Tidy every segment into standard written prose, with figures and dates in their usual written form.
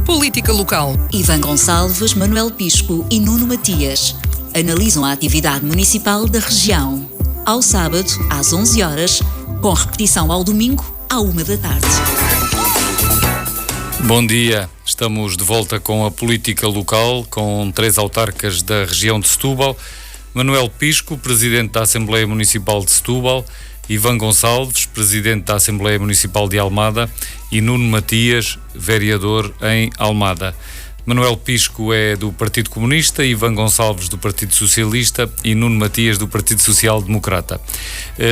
Política local. Ivan Gonçalves, Manuel Pisco e Nuno Matias analisam a atividade municipal da região. Ao sábado, às 11 horas, com repetição ao domingo, à 1 da tarde. Bom dia, estamos de volta com a política local, com 3 autarcas da região de Setúbal: Manuel Pisco, Presidente da Assembleia Municipal de Setúbal; Ivan Gonçalves, Presidente da Assembleia Municipal de Almada; e Nuno Matias, Vereador em Almada. Manuel Pisco é do Partido Comunista, Ivan Gonçalves do Partido Socialista e Nuno Matias do Partido Social Democrata.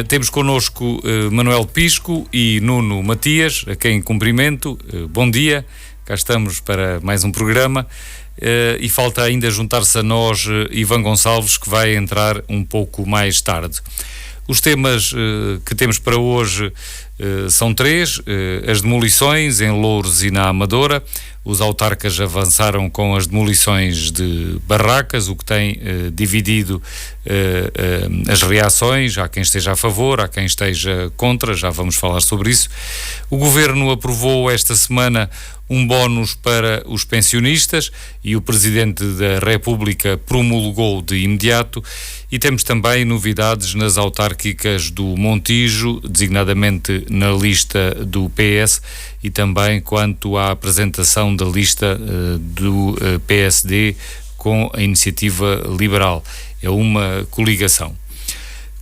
Temos connosco Manuel Pisco e Nuno Matias, a quem cumprimento. Bom dia, cá estamos para mais um programa. E falta ainda juntar-se a nós Ivan Gonçalves, que vai entrar um pouco mais tarde. Os temas que temos para hoje são 3: as demolições em Louros e na Amadora. Os autarcas avançaram com as demolições de barracas, o que tem dividido as reações. Há quem esteja a favor, há quem esteja contra, já vamos falar sobre isso. O Governo aprovou esta semana um bónus para os pensionistas e o Presidente da República promulgou de imediato. E temos também novidades nas autárquicas do Montijo, designadamente na lista do PS, e também quanto à apresentação da lista do PSD com a Iniciativa Liberal. É uma coligação.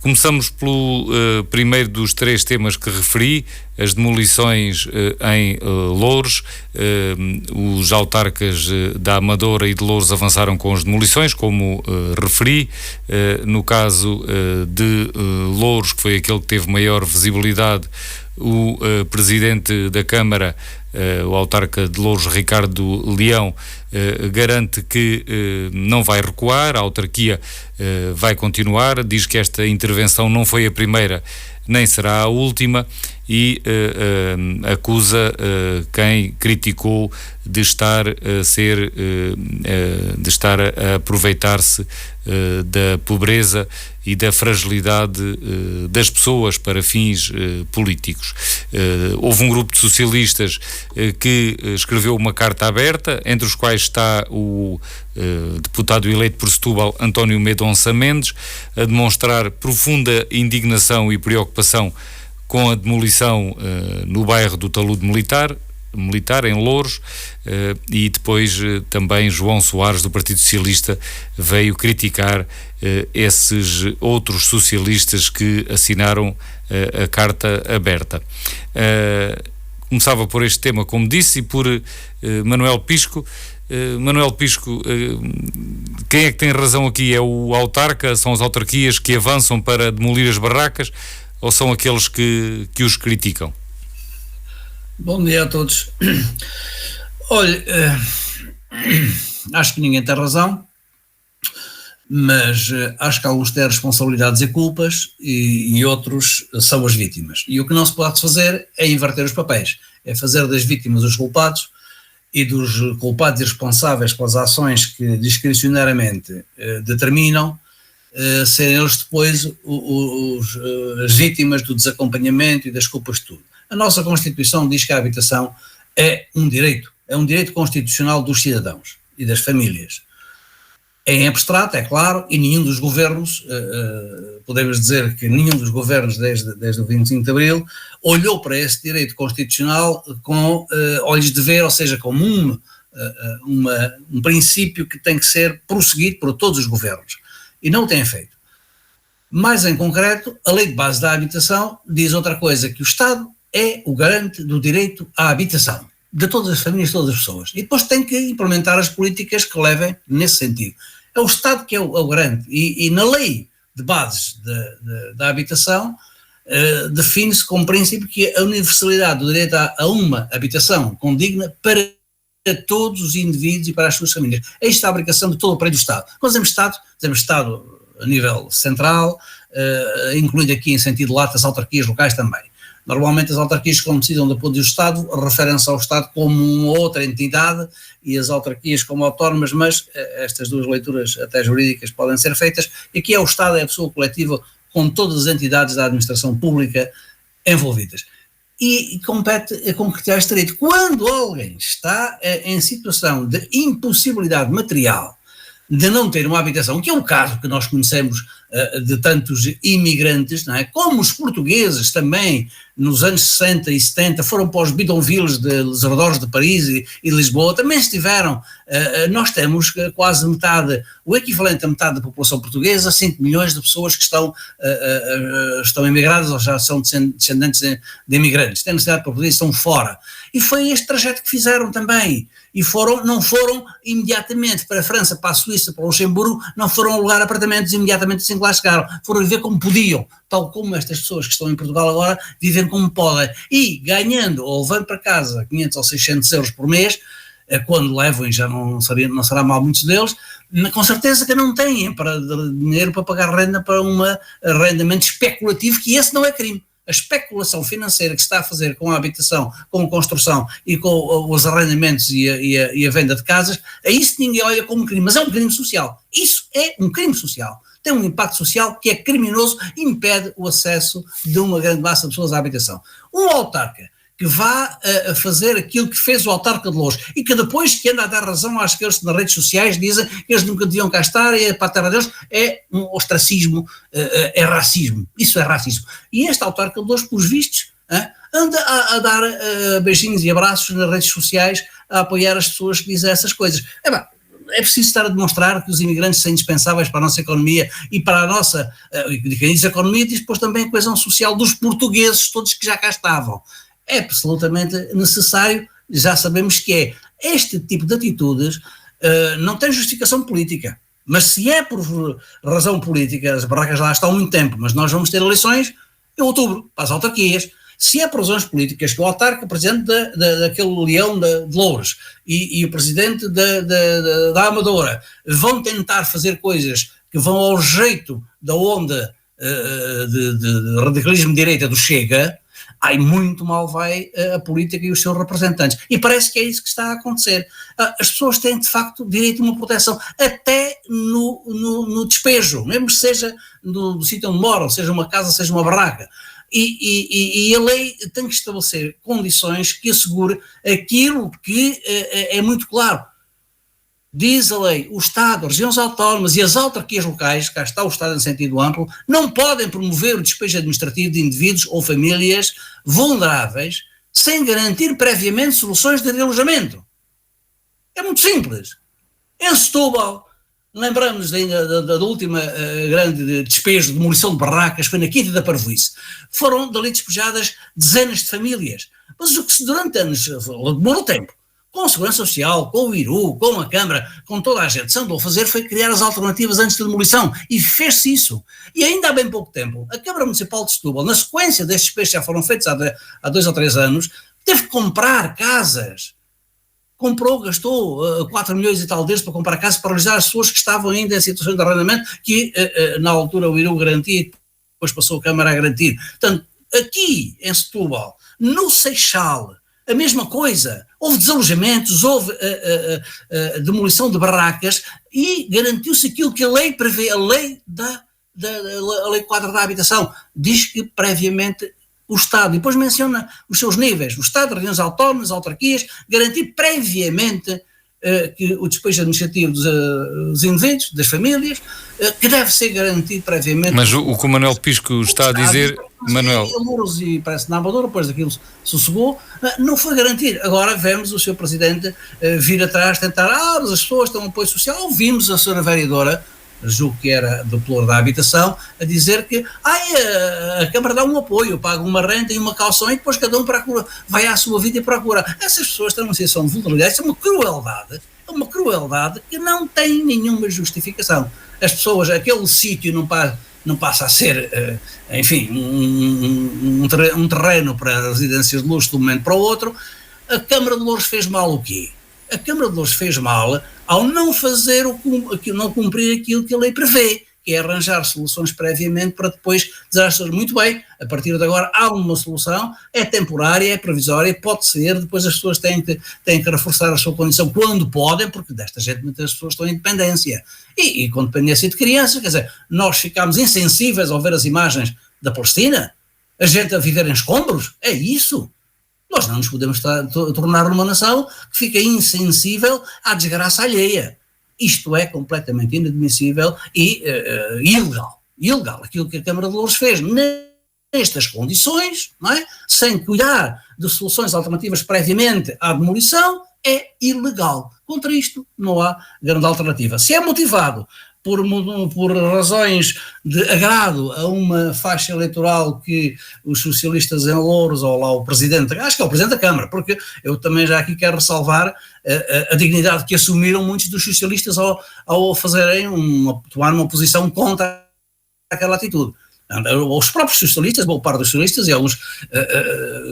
Começamos pelo primeiro dos 3 temas que referi: as demolições em Louros. Os autarcas da Amadora e de Louros avançaram com as demolições, como referi. No caso de Louros, que foi aquele que teve maior visibilidade, o Presidente da Câmara, o autarca de Louros, Ricardo Leão, garante que não vai recuar, a autarquia vai continuar, diz que esta intervenção não foi a primeira nem será a última, e acusa quem criticou de estar a aproveitar-se da pobreza e da fragilidade das pessoas para fins políticos. Houve um grupo de socialistas que escreveu uma carta aberta, entre os quais está o deputado eleito por Setúbal, António Mendonça Mendes, a demonstrar profunda indignação e preocupação com a demolição no bairro do Talude Militar, em Louros, e depois também João Soares, do Partido Socialista, veio criticar esses outros socialistas que assinaram a carta aberta. Começava por este tema, como disse, e por Manuel Pisco. Manuel Pisco, quem é que tem razão aqui? É o autarca? São as autarquias que avançam para demolir as barracas, ou são aqueles que os criticam? Bom dia a todos. Olha, acho que ninguém tem razão, mas acho que alguns têm responsabilidades e culpas e outros são as vítimas. E o que não se pode fazer é inverter os papéis, é fazer das vítimas os culpados e dos culpados e responsáveis pelas ações que discricionariamente determinam serem eles depois as vítimas do desacompanhamento e das culpas de tudo. A nossa Constituição diz que a habitação é um direito constitucional dos cidadãos e das famílias. É em abstrato, é claro, e nenhum dos governos, podemos dizer que nenhum dos governos desde o 25 de Abril, olhou para esse direito constitucional com olhos de ver, ou seja, como um princípio que tem que ser prosseguido por todos os governos. E não o têm feito. Mais em concreto, a Lei de Base da Habitação diz outra coisa, que o Estado é o garante do direito à habitação de todas as famílias, de todas as pessoas. E depois tem que implementar as políticas que levem nesse sentido. É o Estado que é o garante. E na Lei de Bases da Habitação define-se como princípio que a universalidade do direito a uma habitação condigna para todos os indivíduos e para as suas famílias. Esta é a obrigação de todo o aparelho do Estado. Quando dizemos Estado a nível central, incluindo aqui em sentido lato as autarquias locais também. Normalmente as autarquias, quando precisam de apoio do Estado, referem-se ao Estado como uma outra entidade e as autarquias como autónomas, mas estas duas leituras até jurídicas podem ser feitas. E aqui é o Estado, é a pessoa coletiva com todas as entidades da administração pública envolvidas. e compete a concretizar este direito. Quando alguém está em situação de impossibilidade material de não ter uma habitação, que é um caso que nós conhecemos de tantos imigrantes, não é? Como os portugueses também, nos anos 60 e 70, foram para os bidonvilles dos arredores de Paris e Lisboa, também estiveram, nós temos quase metade, o equivalente a metade da população portuguesa, 5 milhões de pessoas que estão imigradas ou já são descendentes de imigrantes, têm necessidade para poder, estão fora. E foi este trajeto que fizeram também. E não foram imediatamente para a França, para a Suíça, para o Luxemburgo, não foram alugar apartamentos imediatamente assim que lá chegaram. Foram viver como podiam, tal como estas pessoas que estão em Portugal agora vivem como podem. E ganhando ou levando para casa 500 ou 600 euros por mês, quando levam, e já não será mal muitos deles, com certeza que não têm dinheiro para pagar renda para um arrendamento especulativo, que esse não é crime. A especulação financeira que se está a fazer com a habitação, com a construção e com os arrendamentos e a venda de casas, a isso ninguém olha como crime, mas é um crime social. Isso é um crime social. Tem um impacto social que é criminoso e impede o acesso de uma grande massa de pessoas à habitação. Um autarca que vá a fazer aquilo que fez o autarca de Loures e que depois que anda a dar razão àqueles que nas redes sociais dizem que eles nunca deviam cá estar, e para a terra deles, é um ostracismo, é racismo. Isso é racismo. E este autarca de Loures, pelos vistos, anda a dar beijinhos e abraços nas redes sociais a apoiar as pessoas que dizem essas coisas. É preciso estar a demonstrar que os imigrantes são indispensáveis para a nossa economia e para a nossa, quem diz economia, diz depois também a coesão social dos portugueses, todos que já cá estavam. É absolutamente necessário, já sabemos que é. Este tipo de atitudes não tem justificação política, mas se é por razão política, as barracas lá estão há muito tempo, mas nós vamos ter eleições em outubro, para as autarquias. Se é por razões políticas que o autarca, o presidente daquele leão de Loures e o presidente da Amadora vão tentar fazer coisas que vão ao jeito da onda de radicalismo de direita do Chega, aí muito mal vai a política e os seus representantes. E parece que é isso que está a acontecer. As pessoas têm, de facto, direito a uma proteção, até no despejo, mesmo que seja do sítio onde moram, seja uma casa, seja uma barraca. E a lei tem que estabelecer condições que assegure aquilo que é muito claro. Diz a lei, o Estado, as regiões autónomas e as autarquias locais, cá está o Estado em sentido amplo, não podem promover o despejo administrativo de indivíduos ou famílias vulneráveis sem garantir previamente soluções de alojamento. É muito simples. Em Setúbal, lembramos ainda da última grande despejo de demolição de barracas, foi na Quinta da Parvoíce. Foram dali despejadas dezenas de famílias. Mas o que se durante anos demorou tempo, com a Segurança Social, com o IRU, com a Câmara, com toda a gente, se andou a fazer foi criar as alternativas antes da demolição, e fez-se isso. E ainda há bem pouco tempo, a Câmara Municipal de Setúbal, na sequência destes despejos que já foram feitos há 2 ou 3 anos, teve que comprar casas. Gastou 4 milhões e tal deles para comprar casas para realizar as pessoas que estavam ainda em situação de arrendamento, que na altura o IRU garantia e depois passou a Câmara a garantir. Portanto, aqui em Setúbal, no Seixal, a mesma coisa, houve desalojamentos, houve demolição de barracas e garantiu-se aquilo que a lei prevê, a lei quadro da habitação, diz que previamente o Estado, e depois menciona os seus níveis, o Estado, regiões autónomas, autarquias, garantir previamente que o despejo administrativo dos indivíduos, das famílias, que deve ser garantido previamente. Mas o que o Manuel Pisco está a dizer, Manuel... E parece na Amadora, depois daquilo sossegou, não foi garantido. Agora vemos o Sr. Presidente vir atrás, tentar, mas as pessoas têm um apoio social. Ouvimos a Sra. Vereadora, julgo que era do Pluro da Habitação, a dizer que a Câmara dá um apoio, paga uma renda e uma calção e depois cada um vai à sua vida e procura. Essas pessoas estão numa situação de vulnerabilidade, isso é uma crueldade que não tem nenhuma justificação. As pessoas, aquele sítio não passa a ser, enfim, um terreno para residências de luxo de um momento para o outro. A Câmara de Loures fez mal o quê? A Câmara de Loures fez mal ao não não cumprir aquilo que a lei prevê, que é arranjar soluções previamente para depois dizer às pessoas, muito bem, a partir de agora há uma solução, é temporária, é provisória, pode ser, depois as pessoas têm que reforçar a sua condição quando podem, porque desta gente muitas pessoas estão em dependência. E com dependência de crianças, quer dizer, nós ficámos insensíveis ao ver as imagens da Palestina, A gente a viver em escombros? É isso? Nós não nos podemos tornar numa nação que fica insensível à desgraça alheia. Isto é completamente inadmissível e ilegal. Ilegal. Aquilo que a Câmara de Louros fez nestas condições, não é? Sem cuidar de soluções alternativas previamente à demolição, é ilegal. Contra isto não há grande alternativa. Se é motivado por razões de agrado a uma faixa eleitoral que os socialistas em Louros, ou lá o Presidente, acho que é o Presidente da Câmara, porque eu também já aqui quero ressalvar a dignidade que assumiram muitos dos socialistas ao fazerem tomar uma posição contra aquela atitude. Os próprios socialistas, boa parte dos socialistas e alguns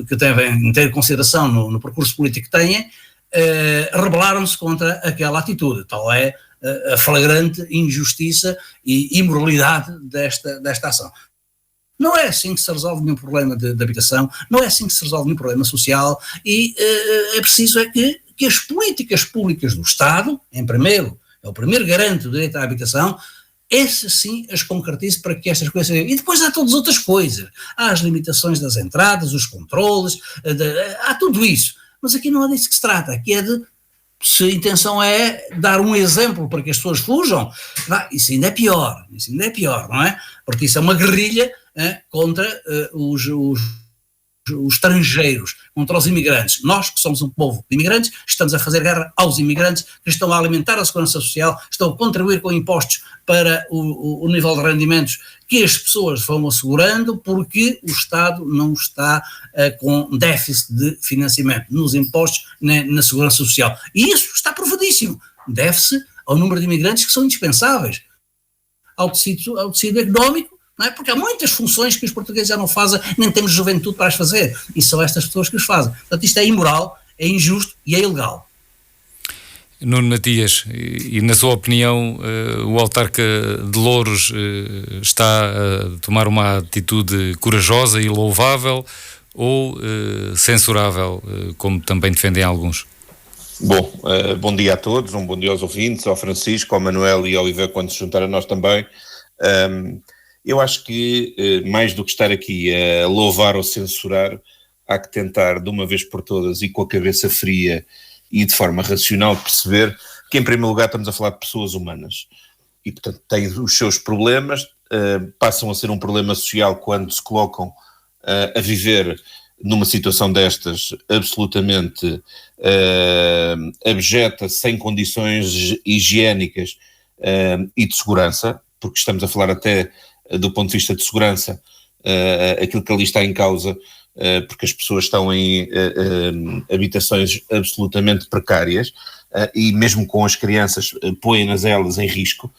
que devem ter consideração no percurso político que têm, rebelaram-se contra aquela atitude. Tal é a flagrante injustiça e imoralidade desta ação. Não é assim que se resolve nenhum problema de habitação, não é assim que se resolve nenhum problema social, e é preciso que as políticas públicas do Estado, é o primeiro garante do direito à habitação, esse sim as concretize para que estas coisas... E depois há todas as outras coisas, há as limitações das entradas, os controles, há tudo isso, mas aqui não é disso que se trata, aqui é de... Se a intenção é dar um exemplo para que as pessoas fujam, isso ainda é pior, não é? Porque isso é uma guerrilha contra os estrangeiros, contra os imigrantes. Nós, que somos um povo de imigrantes, estamos a fazer guerra aos imigrantes que estão a alimentar a segurança social, estão a contribuir com impostos para o nível de rendimentos que as pessoas vão assegurando, porque o Estado não está com déficit de financiamento nos impostos nem na segurança social. E isso está provadíssimo. Deve-se ao número de imigrantes que são indispensáveis, ao tecido económico, não é? Porque há muitas funções que os portugueses já não fazem, nem temos juventude para as fazer, e são estas pessoas que os fazem. Portanto, isto é imoral, é injusto e é ilegal. Nuno Matias, e na sua opinião, o autarca de Louros está a tomar uma atitude corajosa e louvável ou censurável, como também defendem alguns? Bom, bom dia a todos, um bom dia aos ouvintes, ao Francisco, ao Manuel e ao Ivan, quando se juntar a nós também. Eu acho que, mais do que estar aqui a louvar ou censurar, há que tentar, de uma vez por todas e com a cabeça fria e de forma racional, perceber que, em primeiro lugar, estamos a falar de pessoas humanas e, portanto, têm os seus problemas, passam a ser um problema social quando se colocam a viver numa situação destas absolutamente abjeta, sem condições higiênicas e de segurança, porque estamos a falar até do ponto de vista de segurança, aquilo que ali está em causa, porque as pessoas estão em habitações absolutamente precárias e mesmo com as crianças põem-nas elas em risco,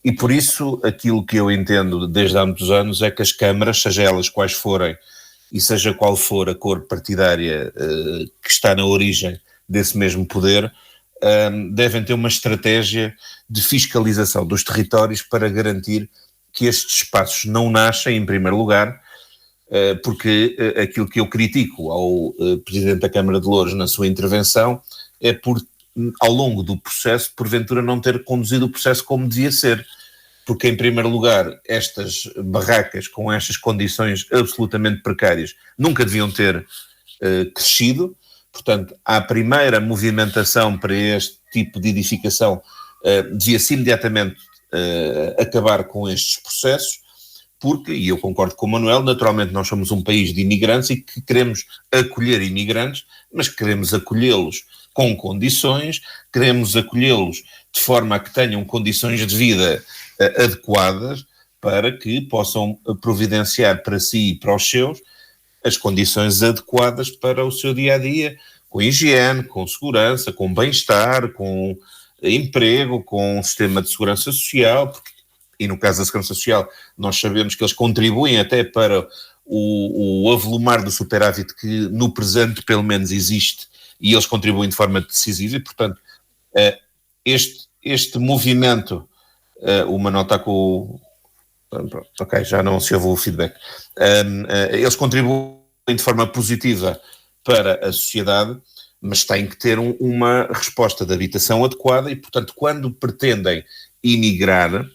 e por isso aquilo que eu entendo desde há muitos anos é que as câmaras, seja elas quais forem e seja qual for a cor partidária que está na origem desse mesmo poder, devem ter uma estratégia de fiscalização dos territórios para garantir que estes espaços não nascem, em primeiro lugar, porque aquilo que eu critico ao Presidente da Câmara de Louros na sua intervenção é por, ao longo do processo, porventura não ter conduzido o processo como devia ser, porque, em primeiro lugar, estas barracas com estas condições absolutamente precárias nunca deviam ter crescido. Portanto, a primeira movimentação para este tipo de edificação devia-se imediatamente acabar com estes processos, porque, e eu concordo com o Manuel, naturalmente nós somos um país de imigrantes e que queremos acolher imigrantes, mas queremos acolhê-los com condições, queremos acolhê-los de forma a que tenham condições de vida adequadas para que possam providenciar para si e para os seus as condições adequadas para o seu dia-a-dia, com higiene, com segurança, com bem-estar, com emprego, com um sistema de segurança social, porque, e no caso da segurança social, nós sabemos que eles contribuem até para o avolumar do superávit que no presente pelo menos existe, e eles contribuem de forma decisiva, e portanto este movimento, o Manuel está com o... Ok, já não se ouve o feedback. Eles contribuem de forma positiva para a sociedade, mas têm que ter uma resposta de habitação adequada e, portanto, quando pretendem imigrar,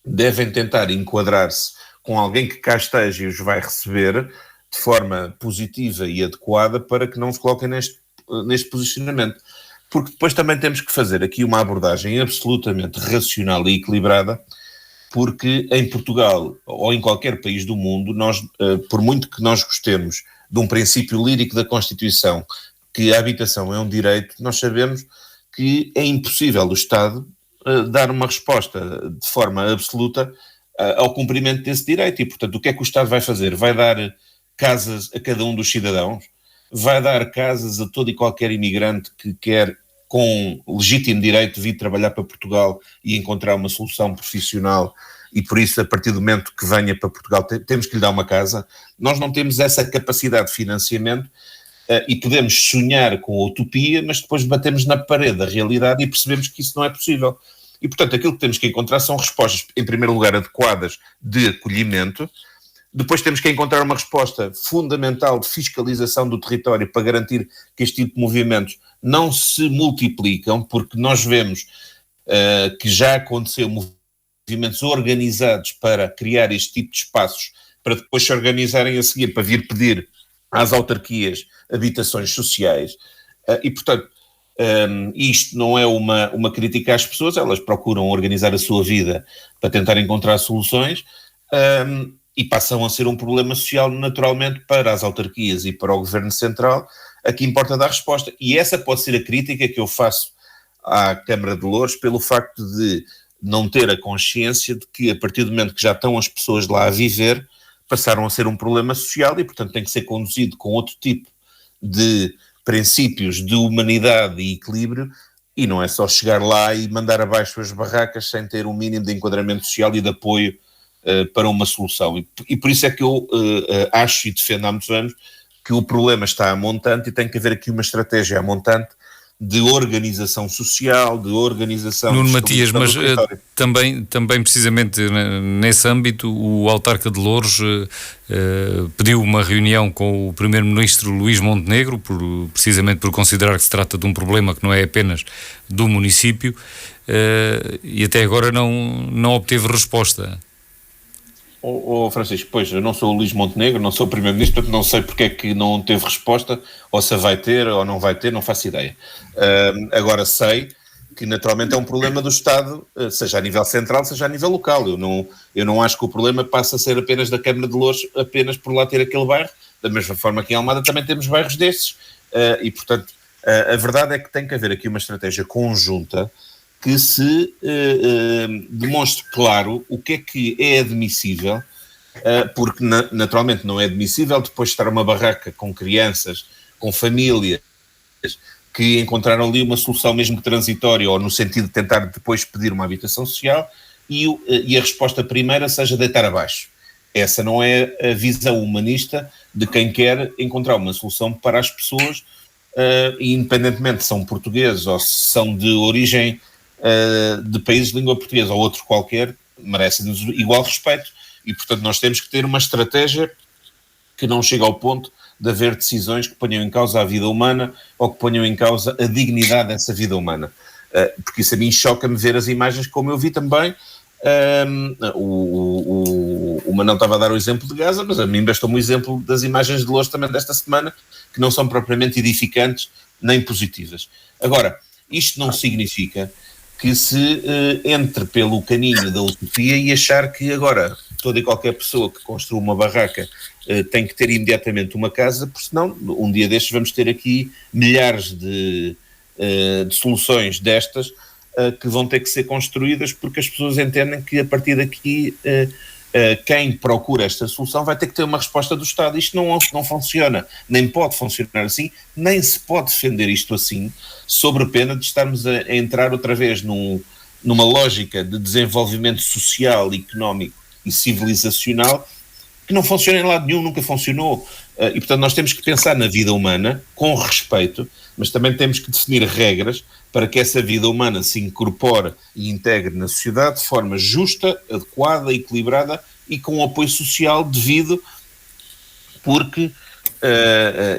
devem tentar enquadrar-se com alguém que cá esteja e os vai receber de forma positiva e adequada para que não se coloquem neste posicionamento. Porque depois também temos que fazer aqui uma abordagem absolutamente racional e equilibrada, porque em Portugal ou em qualquer país do mundo, nós, por muito que nós gostemos de um princípio lírico da Constituição, que a habitação é um direito, nós sabemos que é impossível o Estado dar uma resposta de forma absoluta ao cumprimento desse direito. E, portanto, o que é que o Estado vai fazer? Vai dar casas a cada um dos cidadãos? Vai dar casas a todo e qualquer imigrante que quer, com legítimo direito, vir trabalhar para Portugal e encontrar uma solução profissional, e por isso, a partir do momento que venha para Portugal, temos que lhe dar uma casa? Nós não temos essa capacidade de financiamento e podemos sonhar com a utopia, mas depois batemos na parede da realidade e percebemos que isso não é possível. E, portanto, aquilo que temos que encontrar são respostas, em primeiro lugar, adequadas de acolhimento. Depois temos que encontrar uma resposta fundamental de fiscalização do território para garantir que este tipo de movimentos não se multiplicam, porque nós vemos que já aconteceu movimentos organizados para criar este tipo de espaços, para depois se organizarem a seguir, para vir pedir às autarquias habitações sociais. E, portanto, isto não é uma crítica às pessoas, elas procuram organizar a sua vida para tentar encontrar soluções, e passam a ser um problema social naturalmente para as autarquias e para o Governo Central, a que importa dar resposta. E essa pode ser a crítica que eu faço à Câmara de Loures pelo facto de não ter a consciência de que, a partir do momento que já estão as pessoas lá a viver, passaram a ser um problema social e, portanto, tem que ser conduzido com outro tipo de princípios de humanidade e equilíbrio, e não é só chegar lá e mandar abaixo as barracas sem ter um mínimo de enquadramento social e de apoio para uma solução. E por isso é que eu acho e defendo há muitos anos que o problema está a montante e tem que haver aqui uma estratégia a montante de organização social, de organização... Nuno Matias, mas também precisamente nesse âmbito o autarca de Loures pediu uma reunião com o primeiro-ministro Luís Montenegro, precisamente por considerar que se trata de um problema que não é apenas do município, e até agora não obteve resposta. Francisco, pois, eu não sou o Luís Montenegro, não sou o primeiro-ministro, portanto não sei porque é que não teve resposta, ou se vai ter ou não vai ter, não faço ideia. Agora sei que naturalmente é um problema do Estado, seja a nível central, seja a nível local. Eu não acho que o problema passe a ser apenas da Câmara de Loures, apenas por lá ter aquele bairro, da mesma forma que em Almada também temos bairros desses, e portanto a verdade é que tem que haver aqui uma estratégia conjunta que se demonstre claro o que é admissível, porque naturalmente não é admissível depois estar uma barraca com crianças, com famílias, que encontraram ali uma solução mesmo que transitória, ou no sentido de tentar depois pedir uma habitação social, e a resposta primeira seja deitar abaixo. Essa não é a visão humanista de quem quer encontrar uma solução para as pessoas, independentemente se são portugueses ou se são de origem de países de língua portuguesa ou outro qualquer, merecem-nos igual respeito, e portanto nós temos que ter uma estratégia que não chegue ao ponto de haver decisões que ponham em causa a vida humana ou que ponham em causa a dignidade dessa vida humana, porque isso a mim choca-me ver as imagens, como eu vi também. O Manuel estava a dar o exemplo de Gaza, mas a mim bastou-me o exemplo das imagens de Loures também desta semana, que não são propriamente edificantes nem positivas. Agora, isto não significa que se entre pelo caminho da utopia e achar que agora toda e qualquer pessoa que construa uma barraca tem que ter imediatamente uma casa, porque senão um dia destes vamos ter aqui milhares de soluções destas que vão ter que ser construídas, porque as pessoas entendem que a partir daqui quem procura esta solução vai ter que ter uma resposta do Estado. Isto não funciona, nem pode funcionar assim, nem se pode defender isto assim, sobre pena de estarmos a entrar outra vez numa lógica de desenvolvimento social, económico e civilizacional que não funciona em lado nenhum, nunca funcionou. E portanto nós temos que pensar na vida humana com respeito, mas também temos que definir regras para que essa vida humana se incorpore e integre na sociedade de forma justa, adequada, equilibrada e com apoio social devido, porque,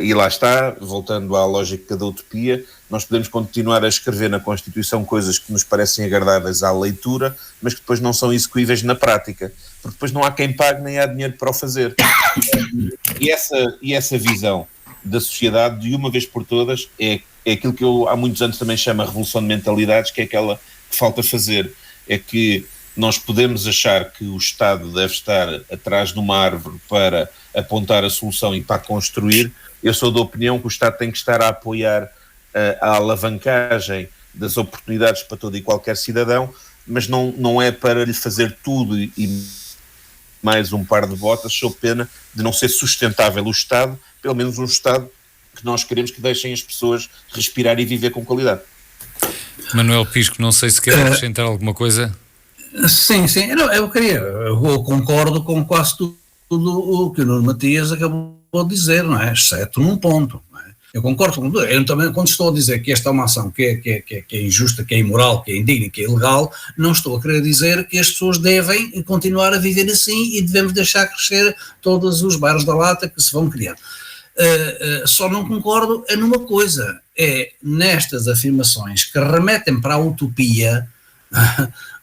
e lá está, voltando à lógica da utopia, nós podemos continuar a escrever na Constituição coisas que nos parecem agradáveis à leitura, mas que depois não são execuíveis na prática. porque depois não há quem pague nem há dinheiro para o fazer. E essa visão da sociedade, de uma vez por todas, é aquilo que eu há muitos anos também chamo a revolução de mentalidades, que é aquela que falta fazer. É que nós podemos achar que o Estado deve estar atrás de uma árvore para apontar a solução e para construir. Eu sou da opinião que o Estado tem que estar a apoiar a alavancagem das oportunidades para todo e qualquer cidadão, mas não é para lhe fazer tudo e mais um par de botas, sob pena de não ser sustentável o Estado, pelo menos um Estado que nós queremos que deixem as pessoas respirar e viver com qualidade. Manuel Pisco, não sei se quer acrescentar alguma coisa. Sim, eu concordo com quase tudo o que o Nuno Matias acabou de dizer, não é? Exceto num ponto. Eu concordo com tudo. Eu também, quando estou a dizer que esta é uma ação que é injusta, que é imoral, que é indigna, que é ilegal, não estou a querer dizer que as pessoas devem continuar a viver assim e devemos deixar crescer todos os bairros da lata que se vão criar. Só não concordo numa coisa, é nestas afirmações que remetem para a utopia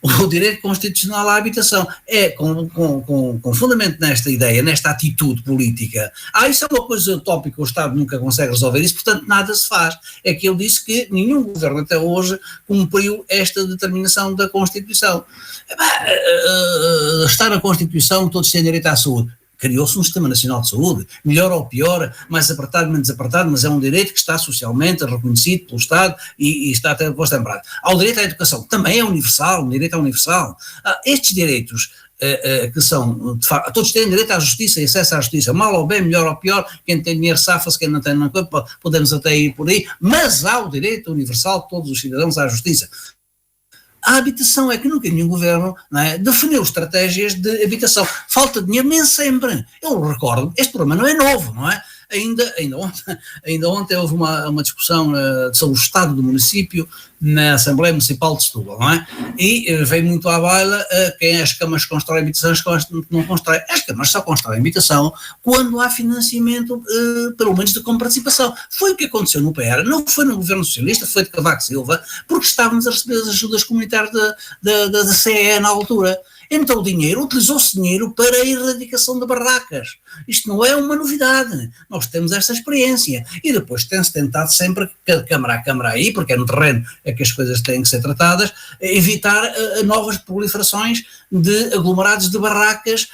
o direito constitucional à habitação. É com fundamento nesta ideia, nesta atitude política. Isso é uma coisa utópica, o Estado nunca consegue resolver isso, portanto nada se faz. É que ele disse que nenhum governo até hoje cumpriu esta determinação da Constituição. Está na Constituição, todos têm direito à saúde. Criou-se um Sistema Nacional de Saúde, melhor ou pior, mais apertado, menos apertado, mas é um direito que está socialmente reconhecido pelo Estado e está até posto em prática. Há o direito à educação, também é universal, o direito é universal. Estes direitos que são, de facto, todos têm direito à justiça e acesso à justiça, mal ou bem, melhor ou pior, quem tem dinheiro safa-se, quem não tem não, podemos até ir por aí, mas há o direito universal de todos os cidadãos à justiça. A habitação é que nunca nenhum governo, não é, definiu estratégias de habitação. Falta de dinheiro nem sempre. Eu recordo, este problema não é novo, não é? Ainda ontem houve uma discussão sobre o estado do município na Assembleia Municipal de Setúbal, não é? E veio muito à baila quem as câmaras constroem habitação, as que não constroem. As câmaras só constroem habitação quando há financiamento, pelo menos de comparticipação. Foi o que aconteceu no PR, não foi no governo socialista, foi de Cavaco Silva, porque estávamos a receber as ajudas comunitárias da CE na altura. Então utilizou-se dinheiro para a erradicação de barracas. Isto não é uma novidade, nós temos esta experiência. E depois tem-se tentado sempre, câmara a câmara aí, porque é no terreno é que as coisas têm que ser tratadas, evitar novas proliferações de aglomerados de barracas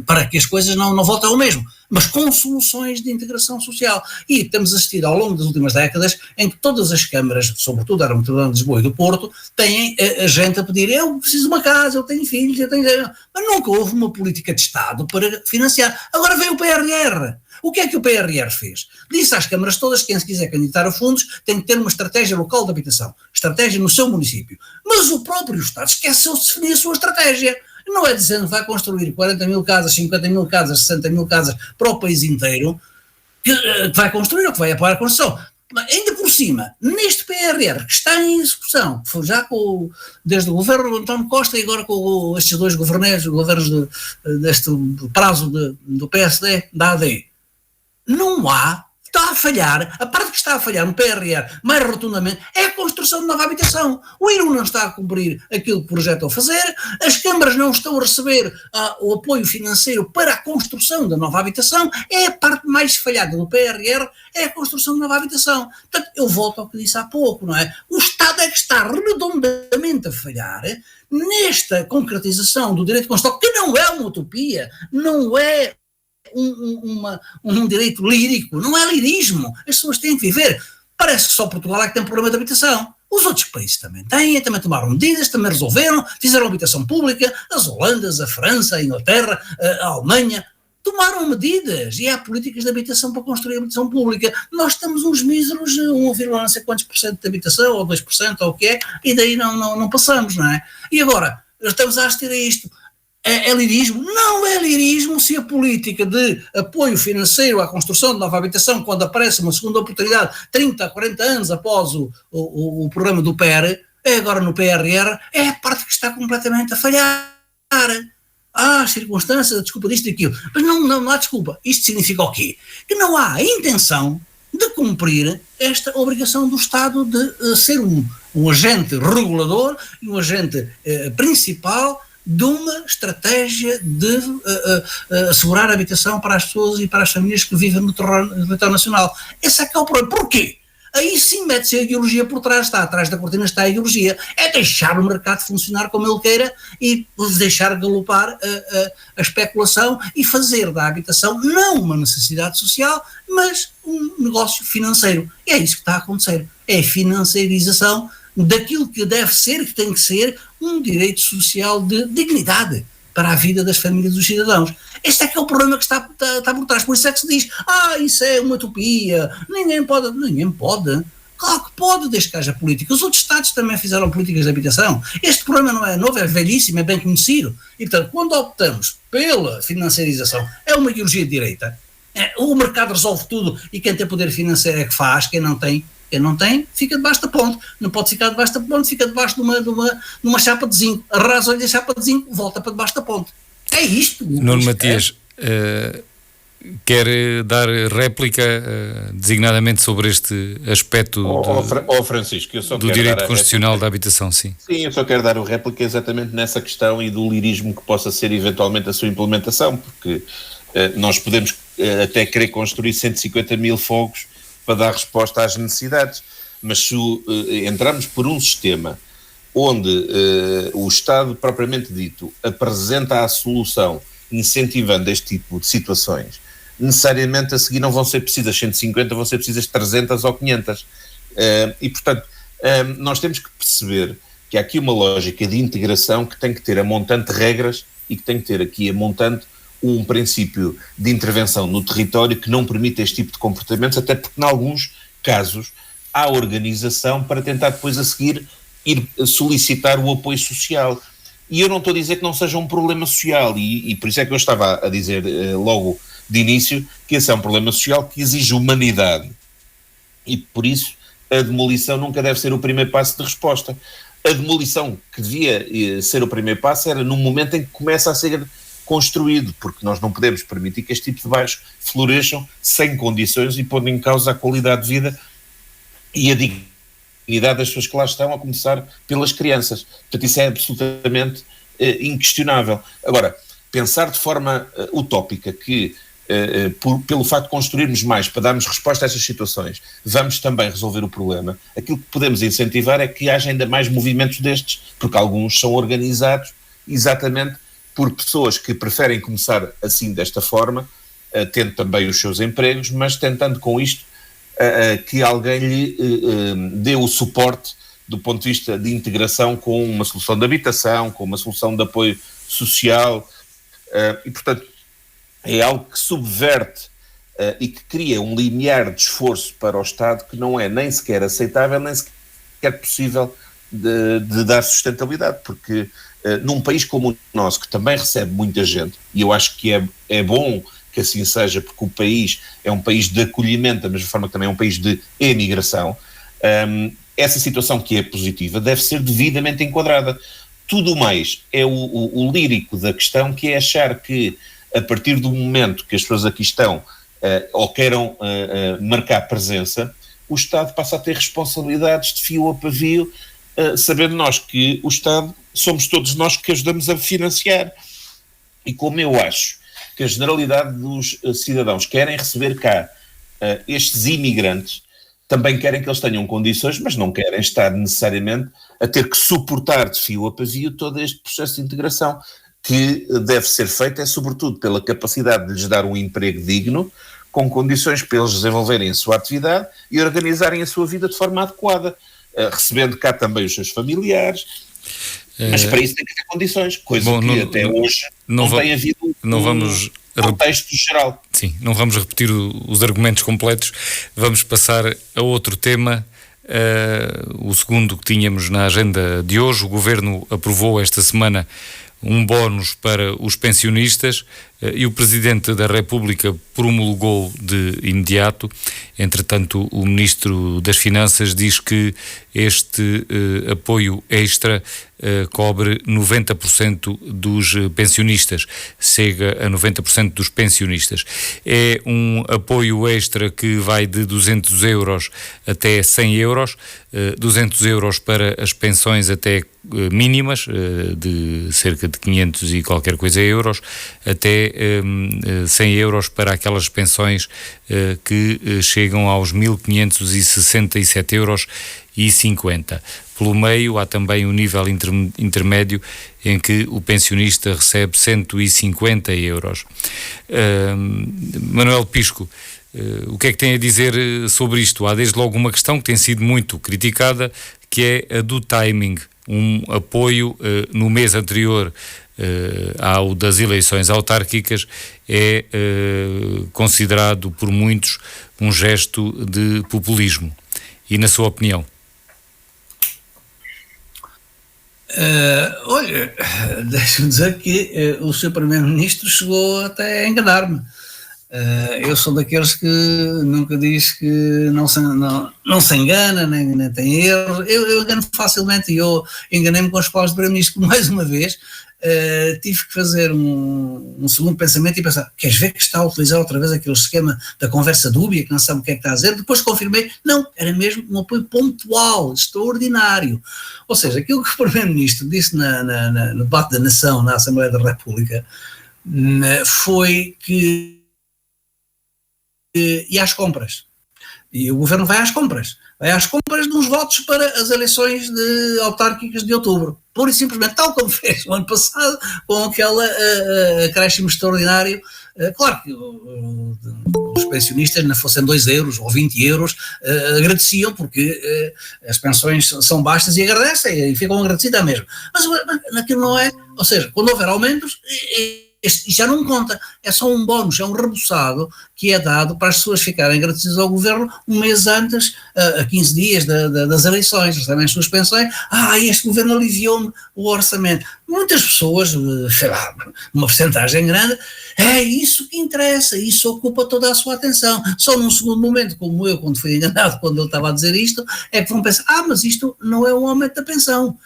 para que as coisas não voltem ao mesmo, mas com soluções de integração social. E temos assistido ao longo das últimas décadas em que todas as câmaras, sobretudo a Metropolitana de Lisboa e do Porto, têm a gente a pedir, eu preciso de uma casa, eu tenho filhos, mas nunca houve uma política de Estado para financiar. Agora veio o PRR. O que é que o PRR fez? Disse às câmaras todas que quem se quiser candidatar a fundos tem que ter uma estratégia local de habitação, estratégia no seu município. Mas o próprio Estado esqueceu de definir a sua estratégia. Não é dizendo que vai construir 40 mil casas, 50 mil casas, 60 mil casas para o país inteiro que vai construir ou que vai apoiar a construção. Ainda por cima, neste PRR que está em execução, que foi já desde o governo do António Costa e agora com estes dois governos deste prazo do PSD, da AD, não há, está a falhar, a parte que está a falhar no PRR mais rotundamente é a construção de nova habitação. O IRU não está a cumprir aquilo que projetou fazer, as câmaras não estão a receber o apoio financeiro para a construção da nova habitação, é a parte mais falhada do PRR, é a construção de nova habitação. Portanto, eu volto ao que disse há pouco, não é? O Estado é que está redondamente a falhar nesta concretização do direito de construção, que não é uma utopia, não é um direito lírico, não é lirismo, as pessoas têm que viver. Parece que só Portugal é que tem problema de habitação. Os outros países também têm, também tomaram medidas, também resolveram, fizeram habitação pública, as Holandas, a França, a Inglaterra, a Alemanha, tomaram medidas e há políticas de habitação para construir habitação pública. Nós temos uns míseros 1, não sei quantos por cento de habitação, ou 2%, ou o que é, e daí não passamos, não é? E agora, estamos a assistir a isto. É lirismo? Não é lirismo se a política de apoio financeiro à construção de nova habitação, quando aparece uma segunda oportunidade 30, 40 anos após o programa do PER, agora no PRR, é a parte que está completamente a falhar. Há circunstâncias, desculpa disto e aquilo, mas não há desculpa. Isto significa o quê? Que não há a intenção de cumprir esta obrigação do Estado de ser um agente regulador e um agente principal de uma estratégia de assegurar a habitação para as pessoas e para as famílias que vivem no território nacional. Esse é que é o problema. Porquê? Aí sim mete-se a ideologia por trás, está atrás da cortina, está a ideologia. É deixar o mercado funcionar como ele queira e deixar galopar a especulação e fazer da habitação não uma necessidade social, mas um negócio financeiro. E é isso que está a acontecer. É a financiarização daquilo que deve ser, que tem que ser um direito social de dignidade para a vida das famílias dos cidadãos. Este é que é o problema que está por trás. Por isso é que se diz, isso é uma utopia, ninguém pode. Claro que pode, desde que haja política. Os outros Estados também fizeram políticas de habitação. Este problema não é novo, é velhíssimo, é bem conhecido. E, portanto, quando optamos pela financiarização, é uma ideologia de direita. O mercado resolve tudo e quem tem poder financeiro é que faz, quem não tem, fica debaixo da ponte. Não pode ficar debaixo da ponte, fica debaixo de uma chapa de zinco. Arrasa-lhe a chapa de zinco, volta para debaixo da ponte. É isto. Nuno Matias, quer dar réplica designadamente sobre este aspecto Francisco, eu só do direito constitucional da habitação, sim. Sim, eu só quero dar o réplica exatamente nessa questão e do lirismo que possa ser eventualmente a sua implementação, porque nós podemos até querer construir 150 mil fogos para dar resposta às necessidades, mas se entrarmos por um sistema onde o Estado propriamente dito apresenta a solução incentivando este tipo de situações, necessariamente a seguir não vão ser precisas 150, vão ser precisas 300 ou 500. E, portanto, nós temos que perceber que há aqui uma lógica de integração que tem que ter a montante regras e que tem que ter aqui a montante um princípio de intervenção no território que não permite este tipo de comportamentos, até porque, em alguns casos, há organização para tentar depois a seguir ir solicitar o apoio social. E eu não estou a dizer que não seja um problema social, e por isso é que eu estava a dizer logo de início que esse é um problema social que exige humanidade. E por isso a demolição nunca deve ser o primeiro passo de resposta. A demolição que devia ser o primeiro passo era no momento em que começa a ser construído, porque nós não podemos permitir que este tipo de bairros floresçam sem condições e pondo em causa a qualidade de vida e a dignidade das pessoas que lá estão, a começar pelas crianças. Portanto, isso é absolutamente inquestionável. Agora, pensar de forma utópica que pelo facto de construirmos mais para darmos resposta a estas situações, vamos também resolver o problema, aquilo que podemos incentivar é que haja ainda mais movimentos destes, porque alguns são organizados exatamente por pessoas que preferem começar assim, desta forma, tendo também os seus empregos, mas tentando com isto que alguém lhe dê o suporte do ponto de vista de integração com uma solução de habitação, com uma solução de apoio social, e portanto é algo que subverte e que cria um limiar de esforço para o Estado que não é nem sequer aceitável, nem sequer possível de dar sustentabilidade, porque num país como o nosso, que também recebe muita gente, e eu acho que é bom que assim seja, porque o país é um país de acolhimento, da mesma forma que também é um país de emigração, essa situação que é positiva deve ser devidamente enquadrada. Tudo mais é o lírico da questão, que é achar que a partir do momento que as pessoas aqui estão ou queiram marcar presença, o Estado passa a ter responsabilidades de fio a pavio, sabendo nós que o Estado somos todos nós que ajudamos a financiar. E como eu acho que a generalidade dos cidadãos querem receber cá estes imigrantes, também querem que eles tenham condições, mas não querem estar necessariamente a ter que suportar de fio a pavio todo este processo de integração, que deve ser feito sobretudo pela capacidade de lhes dar um emprego digno, com condições para eles desenvolverem a sua atividade e organizarem a sua vida de forma adequada, recebendo cá também os seus familiares, mas para isso tem que ter condições, coisa que até hoje não tem havido um contexto geral. Sim, não vamos repetir os argumentos completos, vamos passar a outro tema, o segundo que tínhamos na agenda de hoje. O Governo aprovou esta semana um bónus para os pensionistas. e o Presidente da República promulgou de imediato. Entretanto, o Ministro das Finanças diz que este apoio extra cobre 90% dos pensionistas, chega a 90% dos pensionistas. É um apoio extra que vai de 200 euros até 100 euros, 200 euros para as pensões até mínimas, de cerca de 500 e qualquer coisa euros, até 100 euros para aquelas pensões que chegam aos 1.567 euros e 50. Pelo meio há também o nível intermédio em que o pensionista recebe 150 euros. Manuel Pisco, o que é que tem a dizer sobre isto? Há desde logo uma questão que tem sido muito criticada, que é a do timing. Um apoio no mês anterior ao das eleições autárquicas é considerado por muitos um gesto de populismo. E na sua opinião? Olha, deixa-me dizer que o Sr. Primeiro-Ministro chegou até a enganar-me. Eu sou daqueles que nunca diz que não se engana, nem tem erros. Eu engano facilmente, e eu enganei-me com as palavras do Primeiro-Ministro mais uma vez. Tive que fazer um segundo pensamento e pensar, queres ver que está a utilizar outra vez aquele esquema da conversa dúbia, que não sabe o que é que está a dizer? Depois confirmei, não, era mesmo um apoio pontual, extraordinário. Ou seja, aquilo que o Primeiro-Ministro disse no debate da Nação, na Assembleia da República, foi que ia às compras. E o Governo vai às compras de uns votos para as eleições autárquicas de outubro, pura e simplesmente, tal como fez o ano passado, com aquele acréscimo extraordinário. Claro que os pensionistas, não fossem 2 euros ou 20 euros, agradeciam, porque as pensões são baixas e agradecem, e ficam agradecidas mesmo. Mas naquilo não é, ou seja, quando houver aumentos, este já não conta, é só um bónus, é um reboçado que é dado para as pessoas ficarem agradecidas ao Governo um mês antes, a 15 dias das eleições, recebem as suas pensões. Este Governo aliviou-me o orçamento. Muitas pessoas, sei lá, uma porcentagem grande, é isso que interessa, isso ocupa toda a sua atenção. Só num segundo momento, como eu, quando fui enganado, quando ele estava a dizer isto, é que vão pensar, mas isto não é um aumento da pensão,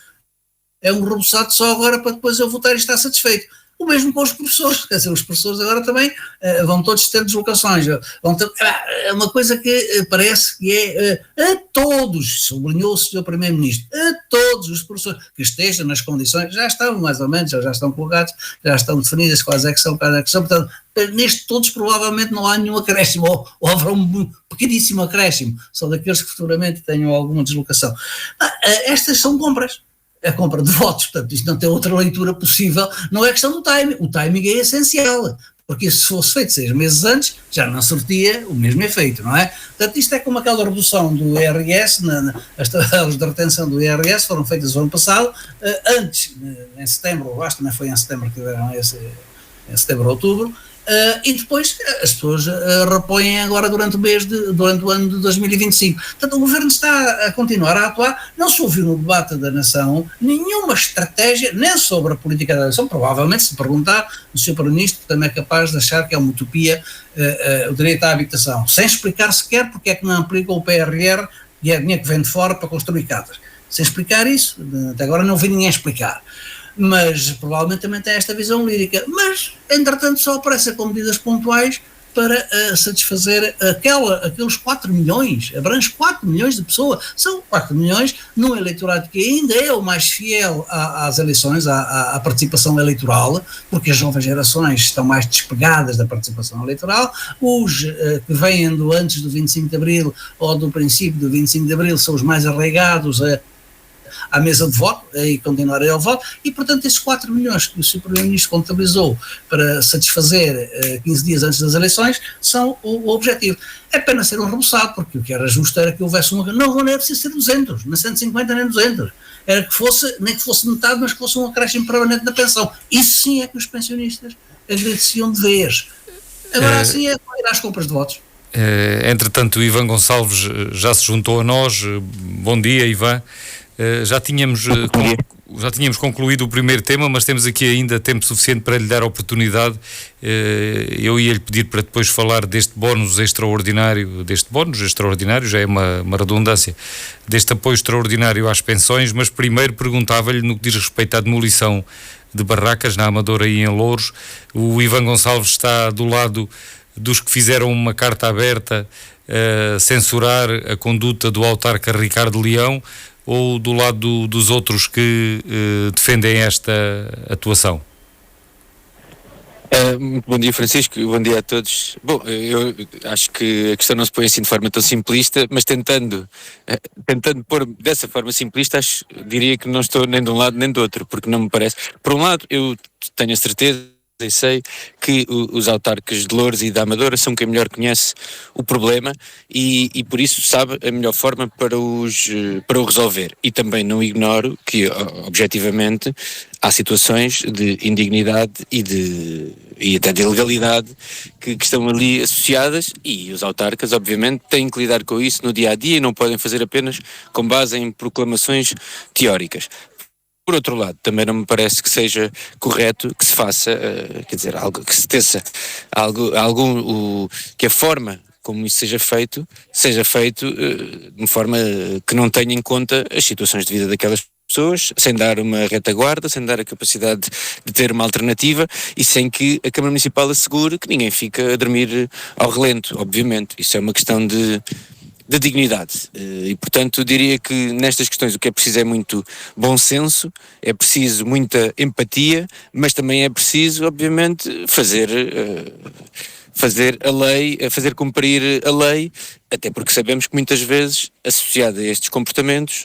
é um reboçado só agora para depois eu votar e estar satisfeito. O mesmo com os professores, quer dizer, os professores agora também vão todos ter deslocações, é uma coisa que parece que é a todos, sublinhou o Sr. Primeiro-Ministro, a todos os professores que estejam nas condições, já estão mais ou menos, já estão colocados, já estão definidas quais é que são, portanto, neste todos provavelmente não há nenhum acréscimo, ou haverá um pequeníssimo acréscimo, só daqueles que futuramente tenham alguma deslocação. Estas são compras. A compra de votos, portanto, isto não tem outra leitura possível, não é questão do timing, o timing é essencial, porque se fosse feito 6 meses antes, já não surtia o mesmo efeito, não é? Portanto, isto é como aquela redução do IRS, as tabelas de retenção do IRS foram feitas no ano passado, antes, em setembro, acho que também foi em setembro que tiveram em setembro ou outubro, e depois as pessoas repõem agora durante o ano de 2025. Portanto, o Governo está a continuar a atuar. Não se ouviu no debate da Nação nenhuma estratégia, nem sobre a política da nação. Provavelmente, se perguntar, o Sr. Primeiro-Ministro também é capaz de achar que é uma utopia o direito à habitação, sem explicar sequer porque é que não aplica o PRR, e é dinheiro que vem de fora para construir casas. Sem explicar isso, até agora não vi ninguém explicar. Mas provavelmente também tem esta visão lírica, mas entretanto só aparece com medidas pontuais para satisfazer aqueles 4 milhões, abrange 4 milhões de pessoas, são 4 milhões num eleitorado que ainda é o mais fiel às eleições, à participação eleitoral, porque as novas gerações estão mais despegadas da participação eleitoral, os que vêm antes do 25 de Abril ou do princípio do 25 de Abril são os mais arraigados à mesa de voto e continuarem ao voto, e portanto esses 4 milhões que o Sr. Primeiro-Ministro contabilizou para satisfazer 15 dias antes das eleições são o objetivo. É pena ser um reboçado, porque o que era justo era que houvesse não é preciso ser 200, nem 150 nem 200, era que fosse, nem que fosse metade, mas que fosse um acréscimo permanente na pensão. Isso sim é que os pensionistas agradeciam de vez. Agora assim é ir às compras de votos. Entretanto, o Ivan Gonçalves já se juntou a nós. Bom dia, Ivan. Já tínhamos já tínhamos concluído o primeiro tema, mas temos aqui ainda tempo suficiente para lhe dar a oportunidade. Eu ia-lhe pedir para depois falar deste bónus extraordinário, já é uma redundância, deste apoio extraordinário às pensões, mas primeiro perguntava-lhe no que diz respeito à demolição de barracas na Amadora e em Louros. O Ivan Gonçalves está do lado dos que fizeram uma carta aberta a censurar a conduta do autarca Ricardo Leão, ou do lado dos outros que defendem esta atuação? Muito bom dia, Francisco, bom dia a todos. Bom, eu acho que a questão não se põe assim de forma tão simplista, mas tentando pôr dessa forma simplista, diria que não estou nem de um lado nem do outro, porque não me parece. Por um lado, eu tenho a certeza e sei que os autarcas de Louros e da Amadora são quem melhor conhece o problema e por isso sabe a melhor forma para o resolver. E também não ignoro que, objetivamente, há situações de indignidade e até de ilegalidade que estão ali associadas, e os autarcas, obviamente, têm que lidar com isso no dia-a-dia e não podem fazer apenas com base em proclamações teóricas. Por outro lado, também não me parece que seja correto que se faça, algo que se teça, que a forma como isso seja feito de uma forma que não tenha em conta as situações de vida daquelas pessoas, sem dar uma retaguarda, sem dar a capacidade de ter uma alternativa e sem que a Câmara Municipal assegure que ninguém fica a dormir ao relento, obviamente. Isso é uma questão de dignidade e, portanto, diria que nestas questões o que é preciso é muito bom senso, é preciso muita empatia, mas também é preciso, obviamente, fazer a lei, fazer cumprir a lei, até porque sabemos que muitas vezes, associada a estes comportamentos,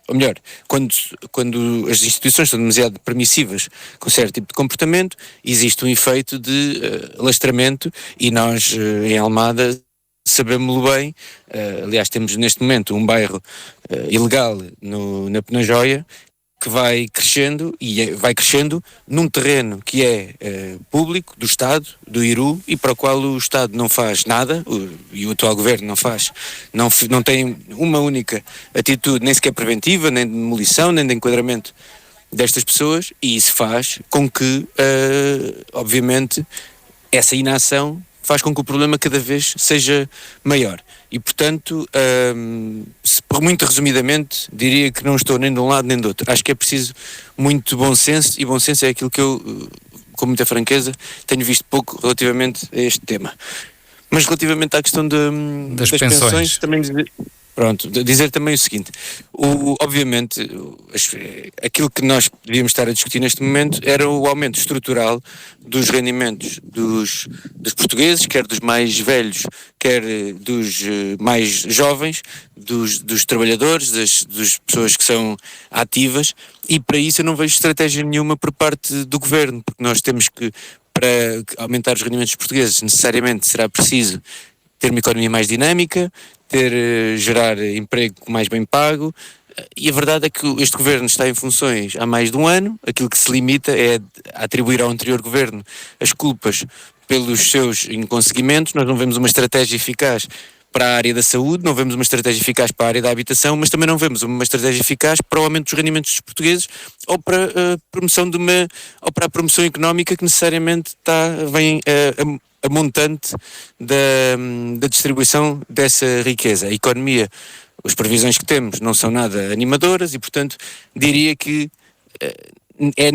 ou melhor, quando as instituições são demasiado permissivas com certo tipo de comportamento, existe um efeito de alastramento, e nós, em Almada, sabemos-lo bem. Aliás, temos neste momento um bairro ilegal na Penajóia que vai crescendo, e vai crescendo num terreno que é público, do Estado, do IRU, e para o qual o Estado não faz nada, e o atual governo não tem uma única atitude, nem sequer preventiva, nem de demolição, nem de enquadramento destas pessoas, e isso faz com que, obviamente, essa inação faz com que o problema cada vez seja maior. E, portanto, muito resumidamente, diria que não estou nem de um lado nem do outro. Acho que é preciso muito bom senso, e bom senso é aquilo que eu, com muita franqueza, tenho visto pouco relativamente a este tema. Mas relativamente à questão das pensões, também dizer também o seguinte: obviamente, aquilo que nós devíamos estar a discutir neste momento era o aumento estrutural dos rendimentos dos portugueses, quer dos mais velhos, quer dos mais jovens, dos trabalhadores, das pessoas que são ativas, e para isso eu não vejo estratégia nenhuma por parte do governo, porque nós temos que, para aumentar os rendimentos dos portugueses, necessariamente será preciso ter uma economia mais dinâmica, gerar emprego mais bem pago, e a verdade é que este governo está em funções há mais de um ano. Aquilo que se limita é a atribuir ao anterior governo as culpas pelos seus inconseguimentos. Nós não vemos uma estratégia eficaz para a área da saúde, não vemos uma estratégia eficaz para a área da habitação, mas também não vemos uma estratégia eficaz para o aumento dos rendimentos dos portugueses, ou para a promoção económica, que necessariamente vem a montante da distribuição dessa riqueza. A economia, as previsões que temos não são nada animadoras, e, portanto, diria que é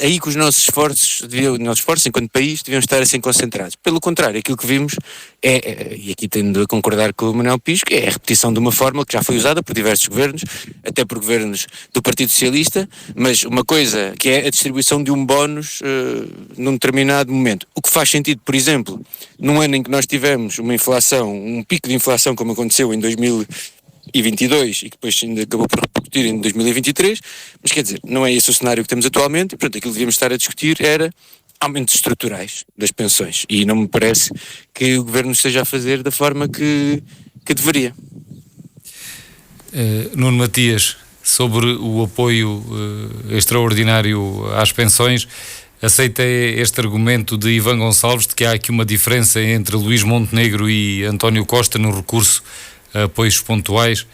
aí que os nossos esforços enquanto país deviam estar assim concentrados. Pelo contrário, aquilo que vimos e aqui tendo a concordar com o Manuel Pisco, é a repetição de uma fórmula que já foi usada por diversos governos, até por governos do Partido Socialista, mas uma coisa que é a distribuição de um bónus num determinado momento. O que faz sentido, por exemplo, num ano em que nós tivemos uma inflação, um pico de inflação, como aconteceu em 2022 e que depois ainda acabou por repercutir em 2023, mas quer dizer, não é esse o cenário que temos atualmente, e, portanto, aquilo que devíamos estar a discutir era aumentos estruturais das pensões, e não me parece que o governo esteja a fazer da forma que deveria. Nuno Matias, sobre o apoio extraordinário às pensões, aceita este argumento de Ivan Gonçalves de que há aqui uma diferença entre Luís Montenegro e António Costa no recurso a apoios pontuais,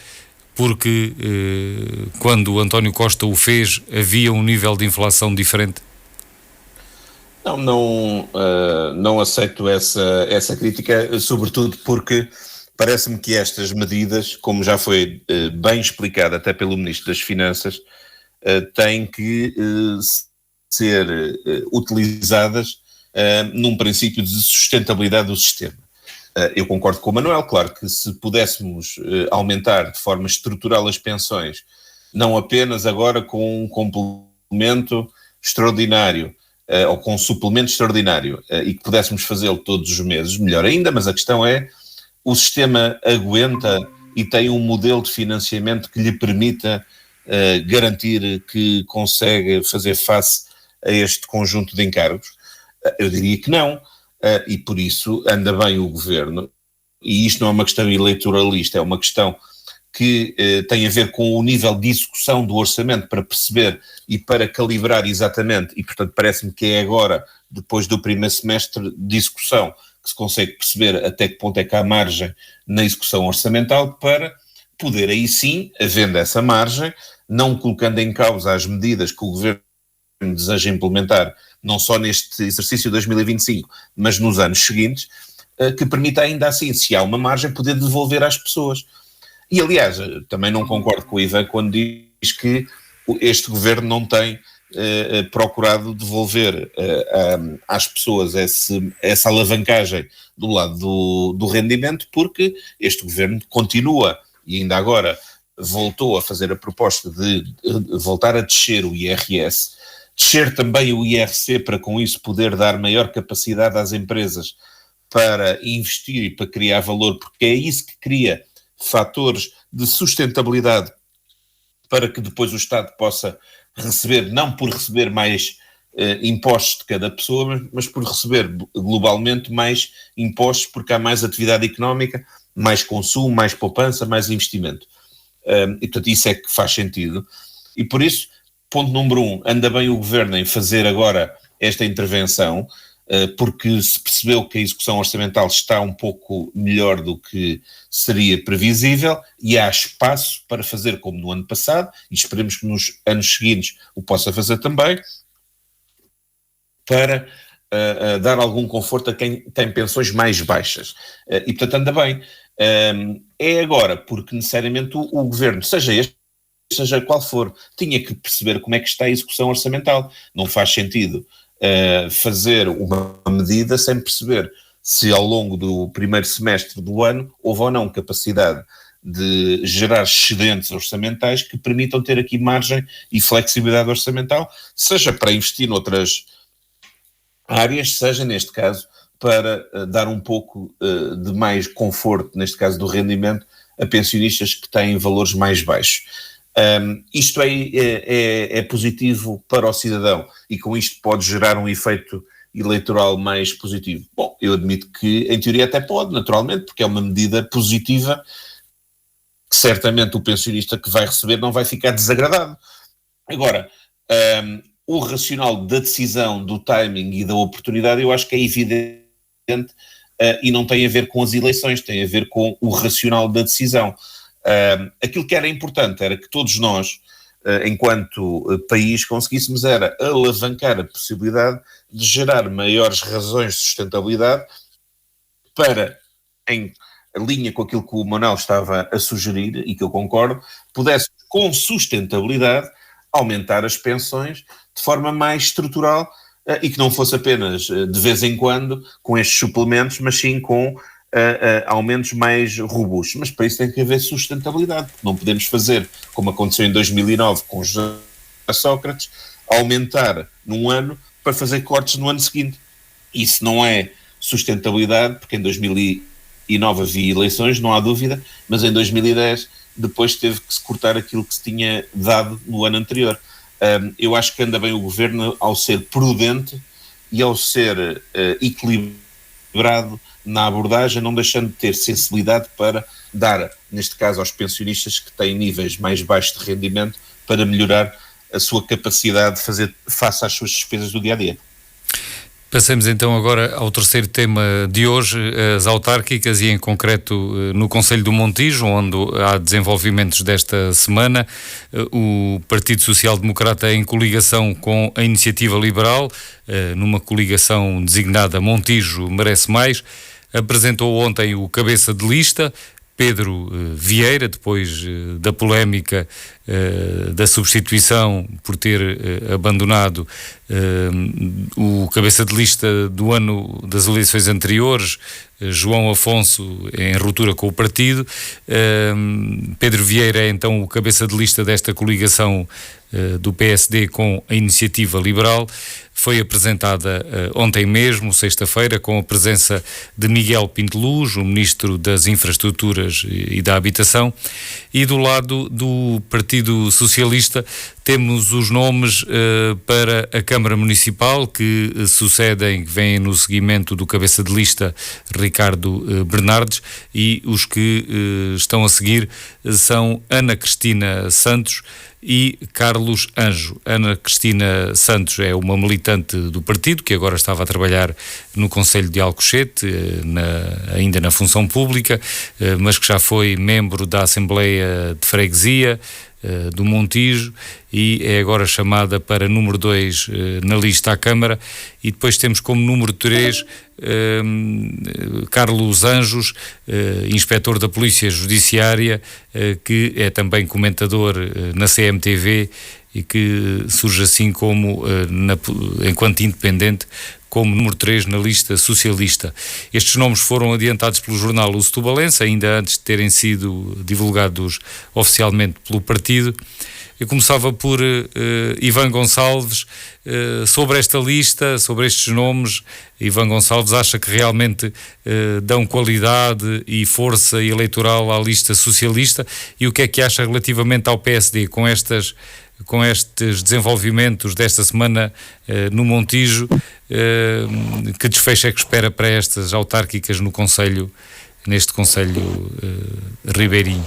porque quando o António Costa o fez havia um nível de inflação diferente? Não aceito essa crítica, sobretudo porque parece-me que estas medidas, como já foi bem explicado até pelo Ministro das Finanças, têm que ser utilizadas num princípio de sustentabilidade do sistema. Eu concordo com o Manuel, claro que se pudéssemos aumentar de forma estrutural as pensões, não apenas agora com um complemento extraordinário, ou com um suplemento extraordinário, e que pudéssemos fazê-lo todos os meses, melhor ainda, mas a questão é, o sistema aguenta e tem um modelo de financiamento que lhe permita garantir que consegue fazer face a este conjunto de encargos? Eu diria que não, e por isso anda bem o governo, e isto não é uma questão eleitoralista, é uma questão que tem a ver com o nível de execução do orçamento para perceber e para calibrar exatamente, e portanto parece-me que é agora, depois do primeiro semestre de execução, que se consegue perceber até que ponto é que há margem na execução orçamental para poder aí sim, havendo essa margem, não colocando em causa as medidas que o governo deseja implementar, não só neste exercício de 2025, mas nos anos seguintes, que permita ainda assim, se há uma margem, poder devolver às pessoas. E aliás, também não concordo com o Ivan quando diz que este governo não tem procurado devolver às pessoas essa alavancagem do lado do rendimento, porque este governo continua, e ainda agora voltou a fazer a proposta de voltar a descer o IRS, descer também o IRC para com isso poder dar maior capacidade às empresas para investir e para criar valor, porque é isso que cria fatores de sustentabilidade para que depois o Estado possa receber, não por receber mais impostos de cada pessoa, mas por receber globalmente mais impostos, porque há mais atividade económica, mais consumo, mais poupança, mais investimento. E portanto isso é que faz sentido. E por isso, ponto número 1, anda bem o Governo em fazer agora esta intervenção, porque se percebeu que a execução orçamental está um pouco melhor do que seria previsível e há espaço para fazer como no ano passado, e esperemos que nos anos seguintes o possa fazer também, para dar algum conforto a quem tem pensões mais baixas. E portanto anda bem. É agora, porque necessariamente o Governo, seja este, seja qual for, tinha que perceber como é que está a execução orçamental. Não faz sentido fazer uma medida sem perceber se ao longo do primeiro semestre do ano houve ou não capacidade de gerar excedentes orçamentais que permitam ter aqui margem e flexibilidade orçamental, seja para investir noutras áreas, seja neste caso para dar um pouco de mais conforto, neste caso do rendimento, a pensionistas que têm valores mais baixos. Isto é positivo para o cidadão e com isto pode gerar um efeito eleitoral mais positivo. Bom, eu admito que em teoria até pode, naturalmente, porque é uma medida positiva que certamente o pensionista que vai receber não vai ficar desagradado. Agora, o racional da decisão, do timing e da oportunidade eu acho que é evidente e não tem a ver com as eleições, tem a ver com o racional da decisão. Aquilo que era importante era que todos nós, enquanto país, conseguíssemos era alavancar a possibilidade de gerar maiores razões de sustentabilidade para, em linha com aquilo que o Manuel estava a sugerir e que eu concordo, pudesse com sustentabilidade aumentar as pensões de forma mais estrutural e que não fosse apenas de vez em quando com estes suplementos, mas sim com aumentos mais robustos. Mas para isso tem que haver sustentabilidade. Não podemos fazer, como aconteceu em 2009 com José Sócrates, aumentar num ano para fazer cortes no ano seguinte. Isso não é sustentabilidade, porque em 2009 havia eleições, não há dúvida, mas em 2010 depois teve que se cortar aquilo que se tinha dado no ano anterior. Eu acho que anda bem o governo ao ser prudente e ao ser equilibrado na abordagem, não deixando de ter sensibilidade para dar, neste caso, aos pensionistas que têm níveis mais baixos de rendimento para melhorar a sua capacidade de fazer face às suas despesas do dia-a-dia. Passemos então agora ao terceiro tema de hoje, as autárquicas e em concreto no Concelho do Montijo, onde há desenvolvimentos desta semana. O Partido Social Democrata em coligação com a Iniciativa Liberal, numa coligação designada Montijo Merece Mais, apresentou ontem o cabeça de lista, Pedro Vieira, depois da polémica da substituição por ter abandonado o cabeça de lista do ano das eleições anteriores, João Afonso, em ruptura com o partido. Pedro Vieira é então o cabeça de lista desta coligação do PSD com a Iniciativa Liberal. Foi apresentada ontem mesmo, sexta-feira, com a presença de Miguel Pinteluz, o Ministro das Infraestruturas e da Habitação, e do lado do Partido Socialista temos os nomes para a Câmara Municipal que sucedem, que vêm no seguimento do cabeça de lista Ricardo Bernardes, e os que estão a seguir são Ana Cristina Santos e Carlos Anjo. Ana Cristina Santos é uma militante do partido que agora estava a trabalhar no Concelho de Alcochete, ainda na função pública, mas que já foi membro da Assembleia de Freguesia do Montijo e é agora chamada para número 2 na lista à Câmara. E depois temos como número 3 Carlos Anjos, inspetor da Polícia Judiciária, que é também comentador na CMTV e que surge assim como, enquanto independente, como número 3 na lista socialista. Estes nomes foram adiantados pelo jornal O Setubalense, ainda antes de terem sido divulgados oficialmente pelo partido. Eu começava por Ivan Gonçalves. Sobre esta lista, sobre estes nomes, Ivan Gonçalves acha que realmente dão qualidade e força eleitoral à lista socialista, e o que é que acha relativamente ao PSD com estes desenvolvimentos desta semana no Montijo? Que desfecho é que espera para estas autárquicas neste Concelho ribeirinho?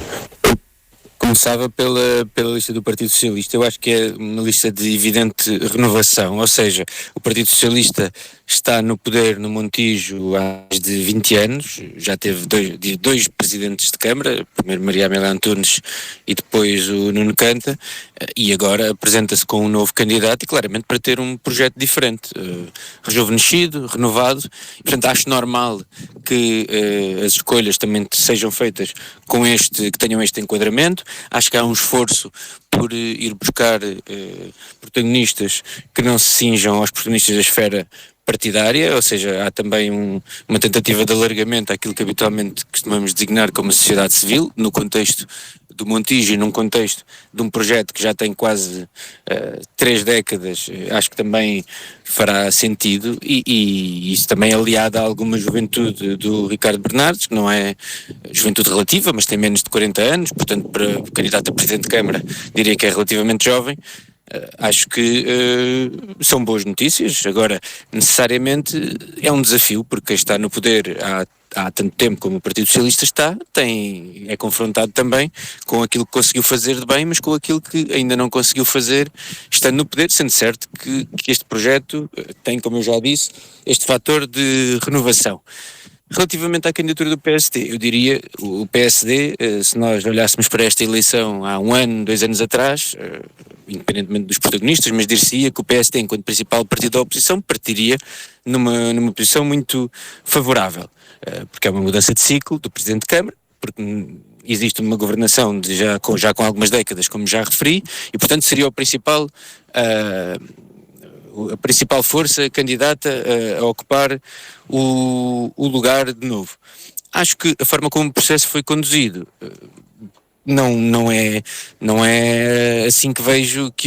Começava pela lista do Partido Socialista. Eu acho que é uma lista de evidente renovação, ou seja, o Partido Socialista está no poder no Montijo há mais de 20 anos, já teve dois presidentes de Câmara, primeiro Maria Amélia Antunes e depois o Nuno Canta, e agora apresenta-se com um novo candidato e claramente para ter um projeto diferente, rejuvenescido, renovado, e, portanto acho normal que as escolhas também sejam feitas que tenham este enquadramento. Acho que há um esforço por ir buscar protagonistas que não se cinjam aos protagonistas da esfera partidária, ou seja, há também uma tentativa de alargamento àquilo que habitualmente costumamos designar como a sociedade civil, no contexto do Montijo e num contexto de um projeto que já tem quase 3 décadas. Acho que também fará sentido, e isso também aliado a alguma juventude do Ricardo Bernardes, que não é juventude relativa, mas tem menos de 40 anos, portanto para o candidato a Presidente de Câmara diria que é relativamente jovem. Acho que são boas notícias. Agora, necessariamente é um desafio, porque quem está no poder há tanto tempo como o Partido Socialista é confrontado também com aquilo que conseguiu fazer de bem, mas com aquilo que ainda não conseguiu fazer estando no poder, sendo certo que este projeto tem, como eu já disse, este fator de renovação. Relativamente à candidatura do PSD, eu diria, o PSD, se nós olhássemos para esta eleição há 1 ano, 2 anos atrás, independentemente dos protagonistas, mas dir-se-ia que o PSD, enquanto principal partido da oposição, partiria numa posição muito favorável, porque é uma mudança de ciclo do Presidente de Câmara, porque existe uma governação já com algumas décadas, como já referi, e portanto seria a principal força candidata a ocupar o lugar de novo. Acho que a forma como o processo foi conduzido não é assim que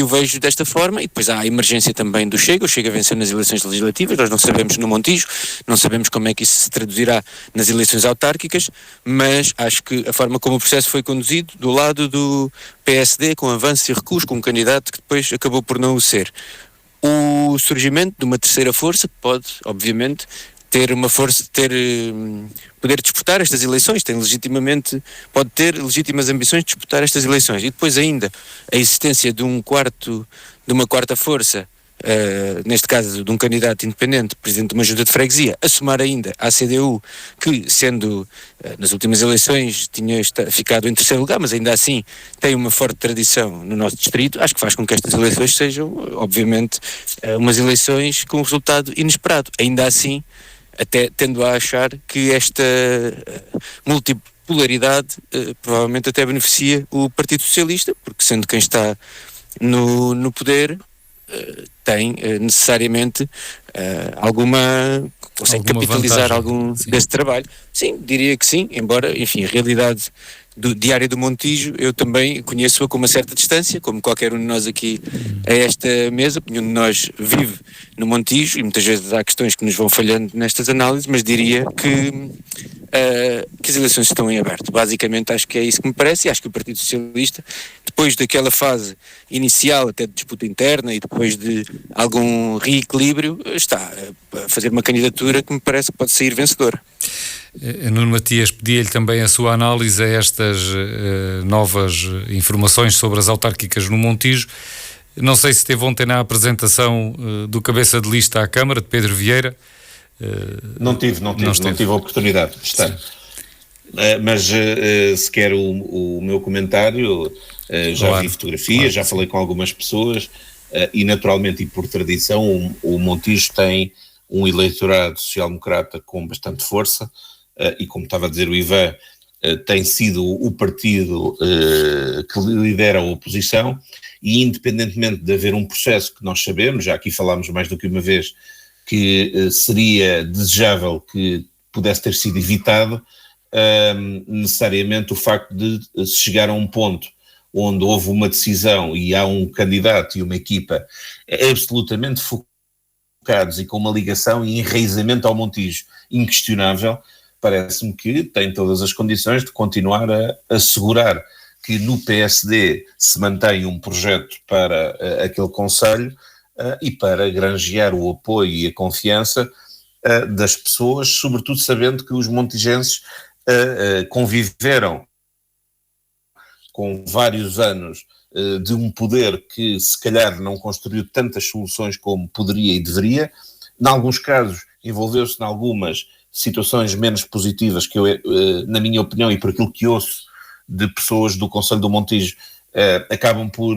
o vejo desta forma, e depois há a emergência também do Chega. O Chega venceu nas eleições legislativas, nós não sabemos no Montijo, não sabemos como é que isso se traduzirá nas eleições autárquicas, mas acho que a forma como o processo foi conduzido do lado do PSD, com avanços e recuos, com um candidato que depois acabou por não o ser. O surgimento de uma terceira força pode, obviamente, poder disputar estas eleições, pode ter legítimas ambições de disputar estas eleições, e depois ainda a existência de uma quarta força neste caso de um candidato independente, presidente de uma junta de freguesia, a somar ainda à CDU, que sendo nas últimas eleições tinha ficado em terceiro lugar, mas ainda assim tem uma forte tradição no nosso distrito, acho que faz com que estas eleições sejam, obviamente, umas eleições com um resultado inesperado. Ainda assim, até tendo a achar que esta multipolaridade provavelmente até beneficia o Partido Socialista, porque sendo quem está no poder, tem necessariamente consegue capitalizar vantagem, algum sim, desse trabalho. Sim, diria que sim, embora, enfim, a realidade diária do Montijo eu também conheço-a com uma certa distância, como qualquer um de nós aqui a esta mesa. Nenhum de nós vive no Montijo e muitas vezes há questões que nos vão falhando nestas análises, mas diria que as eleições estão em aberto. Basicamente acho que é isso que me parece, e acho que o Partido Socialista, depois daquela fase inicial até de disputa interna e depois de algum reequilíbrio, está a fazer uma candidatura que me parece que pode sair vencedora. Nuno Matias, pedia-lhe também a sua análise a estas novas informações sobre as autárquicas no Montijo. Não sei se teve ontem na apresentação do cabeça de lista à Câmara, de Pedro Vieira. Não tive a oportunidade de estar. Mas se quer o meu comentário, já claro, vi fotografias, claro, já falei com algumas pessoas e naturalmente e por tradição o Montijo tem um eleitorado social-democrata com bastante força e, como estava a dizer o Ivan, tem sido o partido que lidera a oposição, e independentemente de haver um processo que nós sabemos, já aqui falámos mais do que uma vez, que seria desejável que pudesse ter sido evitado, necessariamente o facto de se chegar a um ponto onde houve uma decisão e há um candidato e uma equipa absolutamente focados e com uma ligação e enraizamento ao Montijo inquestionável, parece-me que tem todas as condições de continuar a assegurar que no PSD se mantém um projeto para aquele concelho e para granjear o apoio e a confiança das pessoas, sobretudo sabendo que os montijenses conviveram com vários anos de um poder que se calhar não construiu tantas soluções como poderia e deveria. Em alguns casos envolveu-se em algumas situações menos positivas que eu, na minha opinião e por aquilo que ouço de pessoas do Concelho do Montijo, acabam por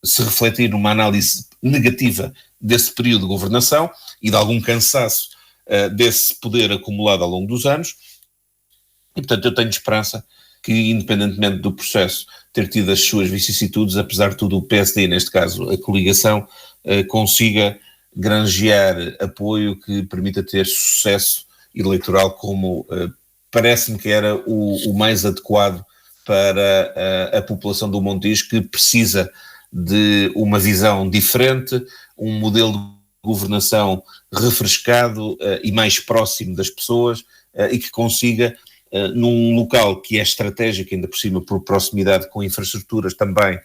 se refletir numa análise negativa desse período de governação e de algum cansaço desse poder acumulado ao longo dos anos. E portanto eu tenho esperança que, independentemente do processo ter tido as suas vicissitudes, apesar de tudo o PSD, neste caso a coligação, consiga granjear apoio que permita ter sucesso eleitoral, como parece-me que era o mais adequado para a população do Montijo, que precisa de uma visão diferente, um modelo de governação refrescado e mais próximo das pessoas, e que consiga, num local que é estratégico, ainda por cima por proximidade com infraestruturas também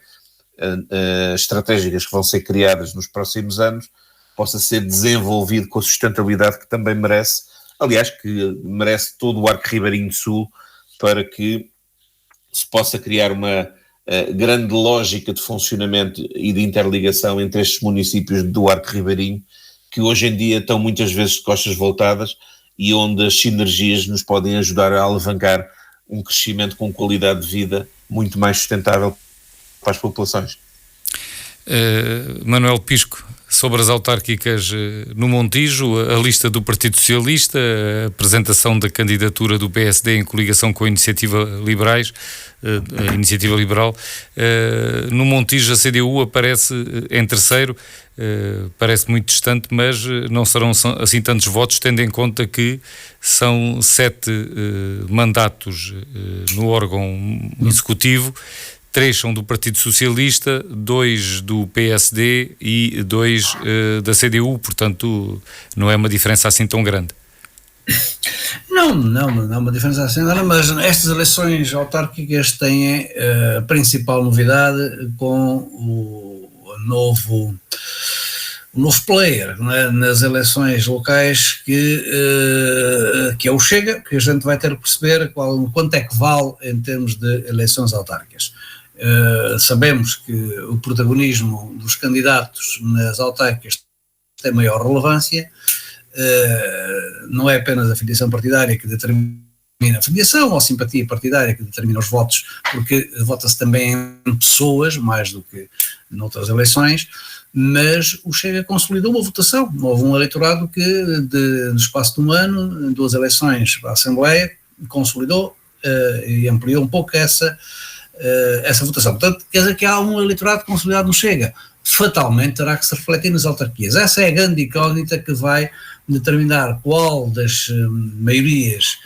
estratégicas que vão ser criadas nos próximos anos, possa ser desenvolvido com a sustentabilidade que também merece, aliás, que merece todo o Arco Ribeirinho Sul, para que se possa criar uma grande lógica de funcionamento e de interligação entre estes municípios do Arco Ribeirinho, que hoje em dia estão muitas vezes de costas voltadas e onde as sinergias nos podem ajudar a alavancar um crescimento com qualidade de vida muito mais sustentável para as populações. Manuel Pisco, sobre as autárquicas no Montijo, a lista do Partido Socialista, a apresentação da candidatura do PSD em coligação com a Iniciativa Liberal, no Montijo a CDU aparece em terceiro, parece muito distante, mas não serão assim tantos votos, tendo em conta que são 7 mandatos no órgão executivo. 3 são do Partido Socialista, 2 do PSD e 2 da CDU, portanto não é uma diferença assim tão grande. Não é uma diferença assim grande, mas estas eleições autárquicas têm a principal novidade com o novo player, né, nas eleições locais, que é o Chega, que a gente vai ter que perceber quanto é que vale em termos de eleições autárquicas. Sabemos que o protagonismo dos candidatos nas autárquicas tem maior relevância, não é apenas a filiação partidária que determina a filiação ou a simpatia partidária que determina os votos, porque vota-se também em pessoas, mais do que noutras eleições, mas o Chega consolidou uma votação. Houve um eleitorado que, no espaço de um ano, em 2 eleições para a Assembleia, consolidou e ampliou um pouco essa votação. Portanto, quer dizer que há um eleitorado consolidado no Chega. Fatalmente terá que se refletir nas autarquias. Essa é a grande incógnita que vai determinar qual das maiorias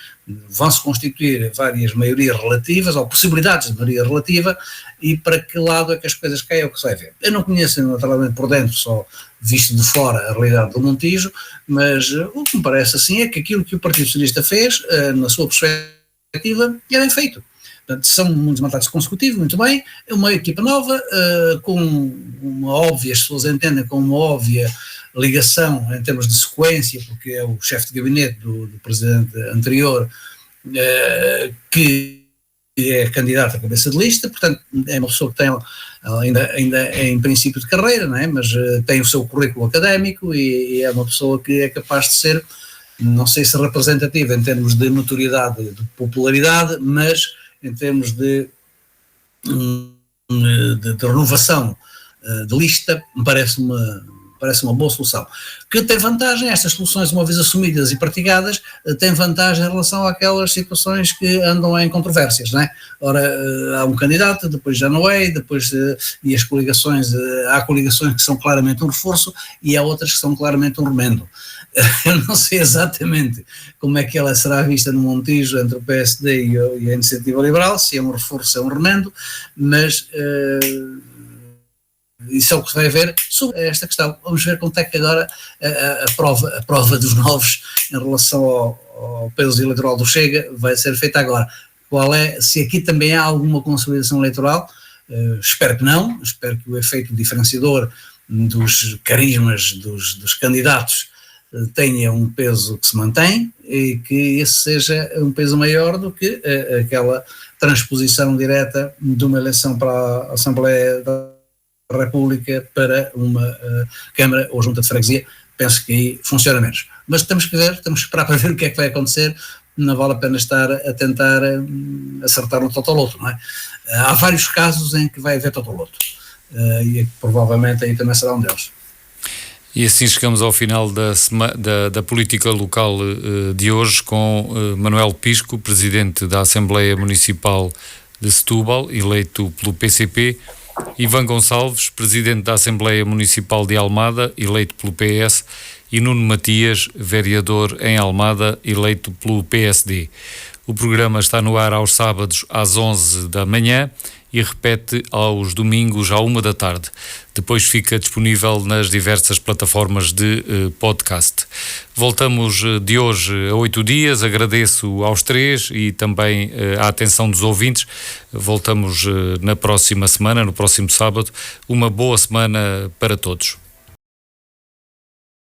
vão-se constituir várias maiorias relativas, ou possibilidades de maioria relativa, e para que lado é que as coisas caem, é o que se vai ver. Eu não conheço naturalmente por dentro, só visto de fora, a realidade do Montijo, mas o que me parece assim é que aquilo que o Partido Socialista fez, na sua perspectiva, é bem feito. Portanto, são muitos mandatos consecutivos, muito bem, é uma equipa nova, com uma óbvia, as pessoas entendem, com uma óbvia ligação em termos de sequência, porque é o chefe de gabinete do presidente anterior, que é candidato à cabeça de lista, portanto é uma pessoa que tem ainda é em princípio de carreira, não é? Mas tem o seu currículo académico e é uma pessoa que é capaz de ser, não sei se representativa em termos de notoriedade, de popularidade, mas em termos de renovação de lista, me parece uma boa solução. Que tem vantagem, estas soluções, uma vez assumidas e praticadas, têm vantagem em relação àquelas situações que andam em controvérsias, não é? Ora, há um candidato, depois já não é, e as coligações, há coligações que são claramente um reforço e há outras que são claramente um remendo. Eu não sei exatamente como é que ela será vista no Montijo entre o PSD e a Iniciativa Liberal, se é um reforço, se é um remendo, mas isso é o que se vai ver sobre esta questão. Vamos ver como é que agora a prova dos novos em relação ao peso eleitoral do Chega vai ser feita agora. Se aqui também há alguma consolidação eleitoral, espero que não, espero que o efeito diferenciador dos carismas dos candidatos tenha um peso que se mantém e que esse seja um peso maior do que aquela transposição direta de uma eleição para a Assembleia da República para uma Câmara ou Junta de Freguesia. Penso que aí funciona menos. Mas temos que esperar para ver o que é que vai acontecer. Não vale a pena estar a tentar acertar um totoloto, não é? Há vários casos em que vai haver totoloto e provavelmente aí também será um deles. E assim chegamos ao final da política local de hoje com Manuel Pisco, presidente da Assembleia Municipal de Setúbal, eleito pelo PCP, Ivan Gonçalves, presidente da Assembleia Municipal de Almada, eleito pelo PS, e Nuno Matias, vereador em Almada, eleito pelo PSD. O programa está no ar aos sábados às 11 da manhã e repete aos domingos à 1 da tarde. Depois fica disponível nas diversas plataformas de podcast. Voltamos de hoje a 8 dias. Agradeço aos 3 e também a atenção dos ouvintes. Voltamos na próxima semana, no próximo sábado. Uma boa semana para todos.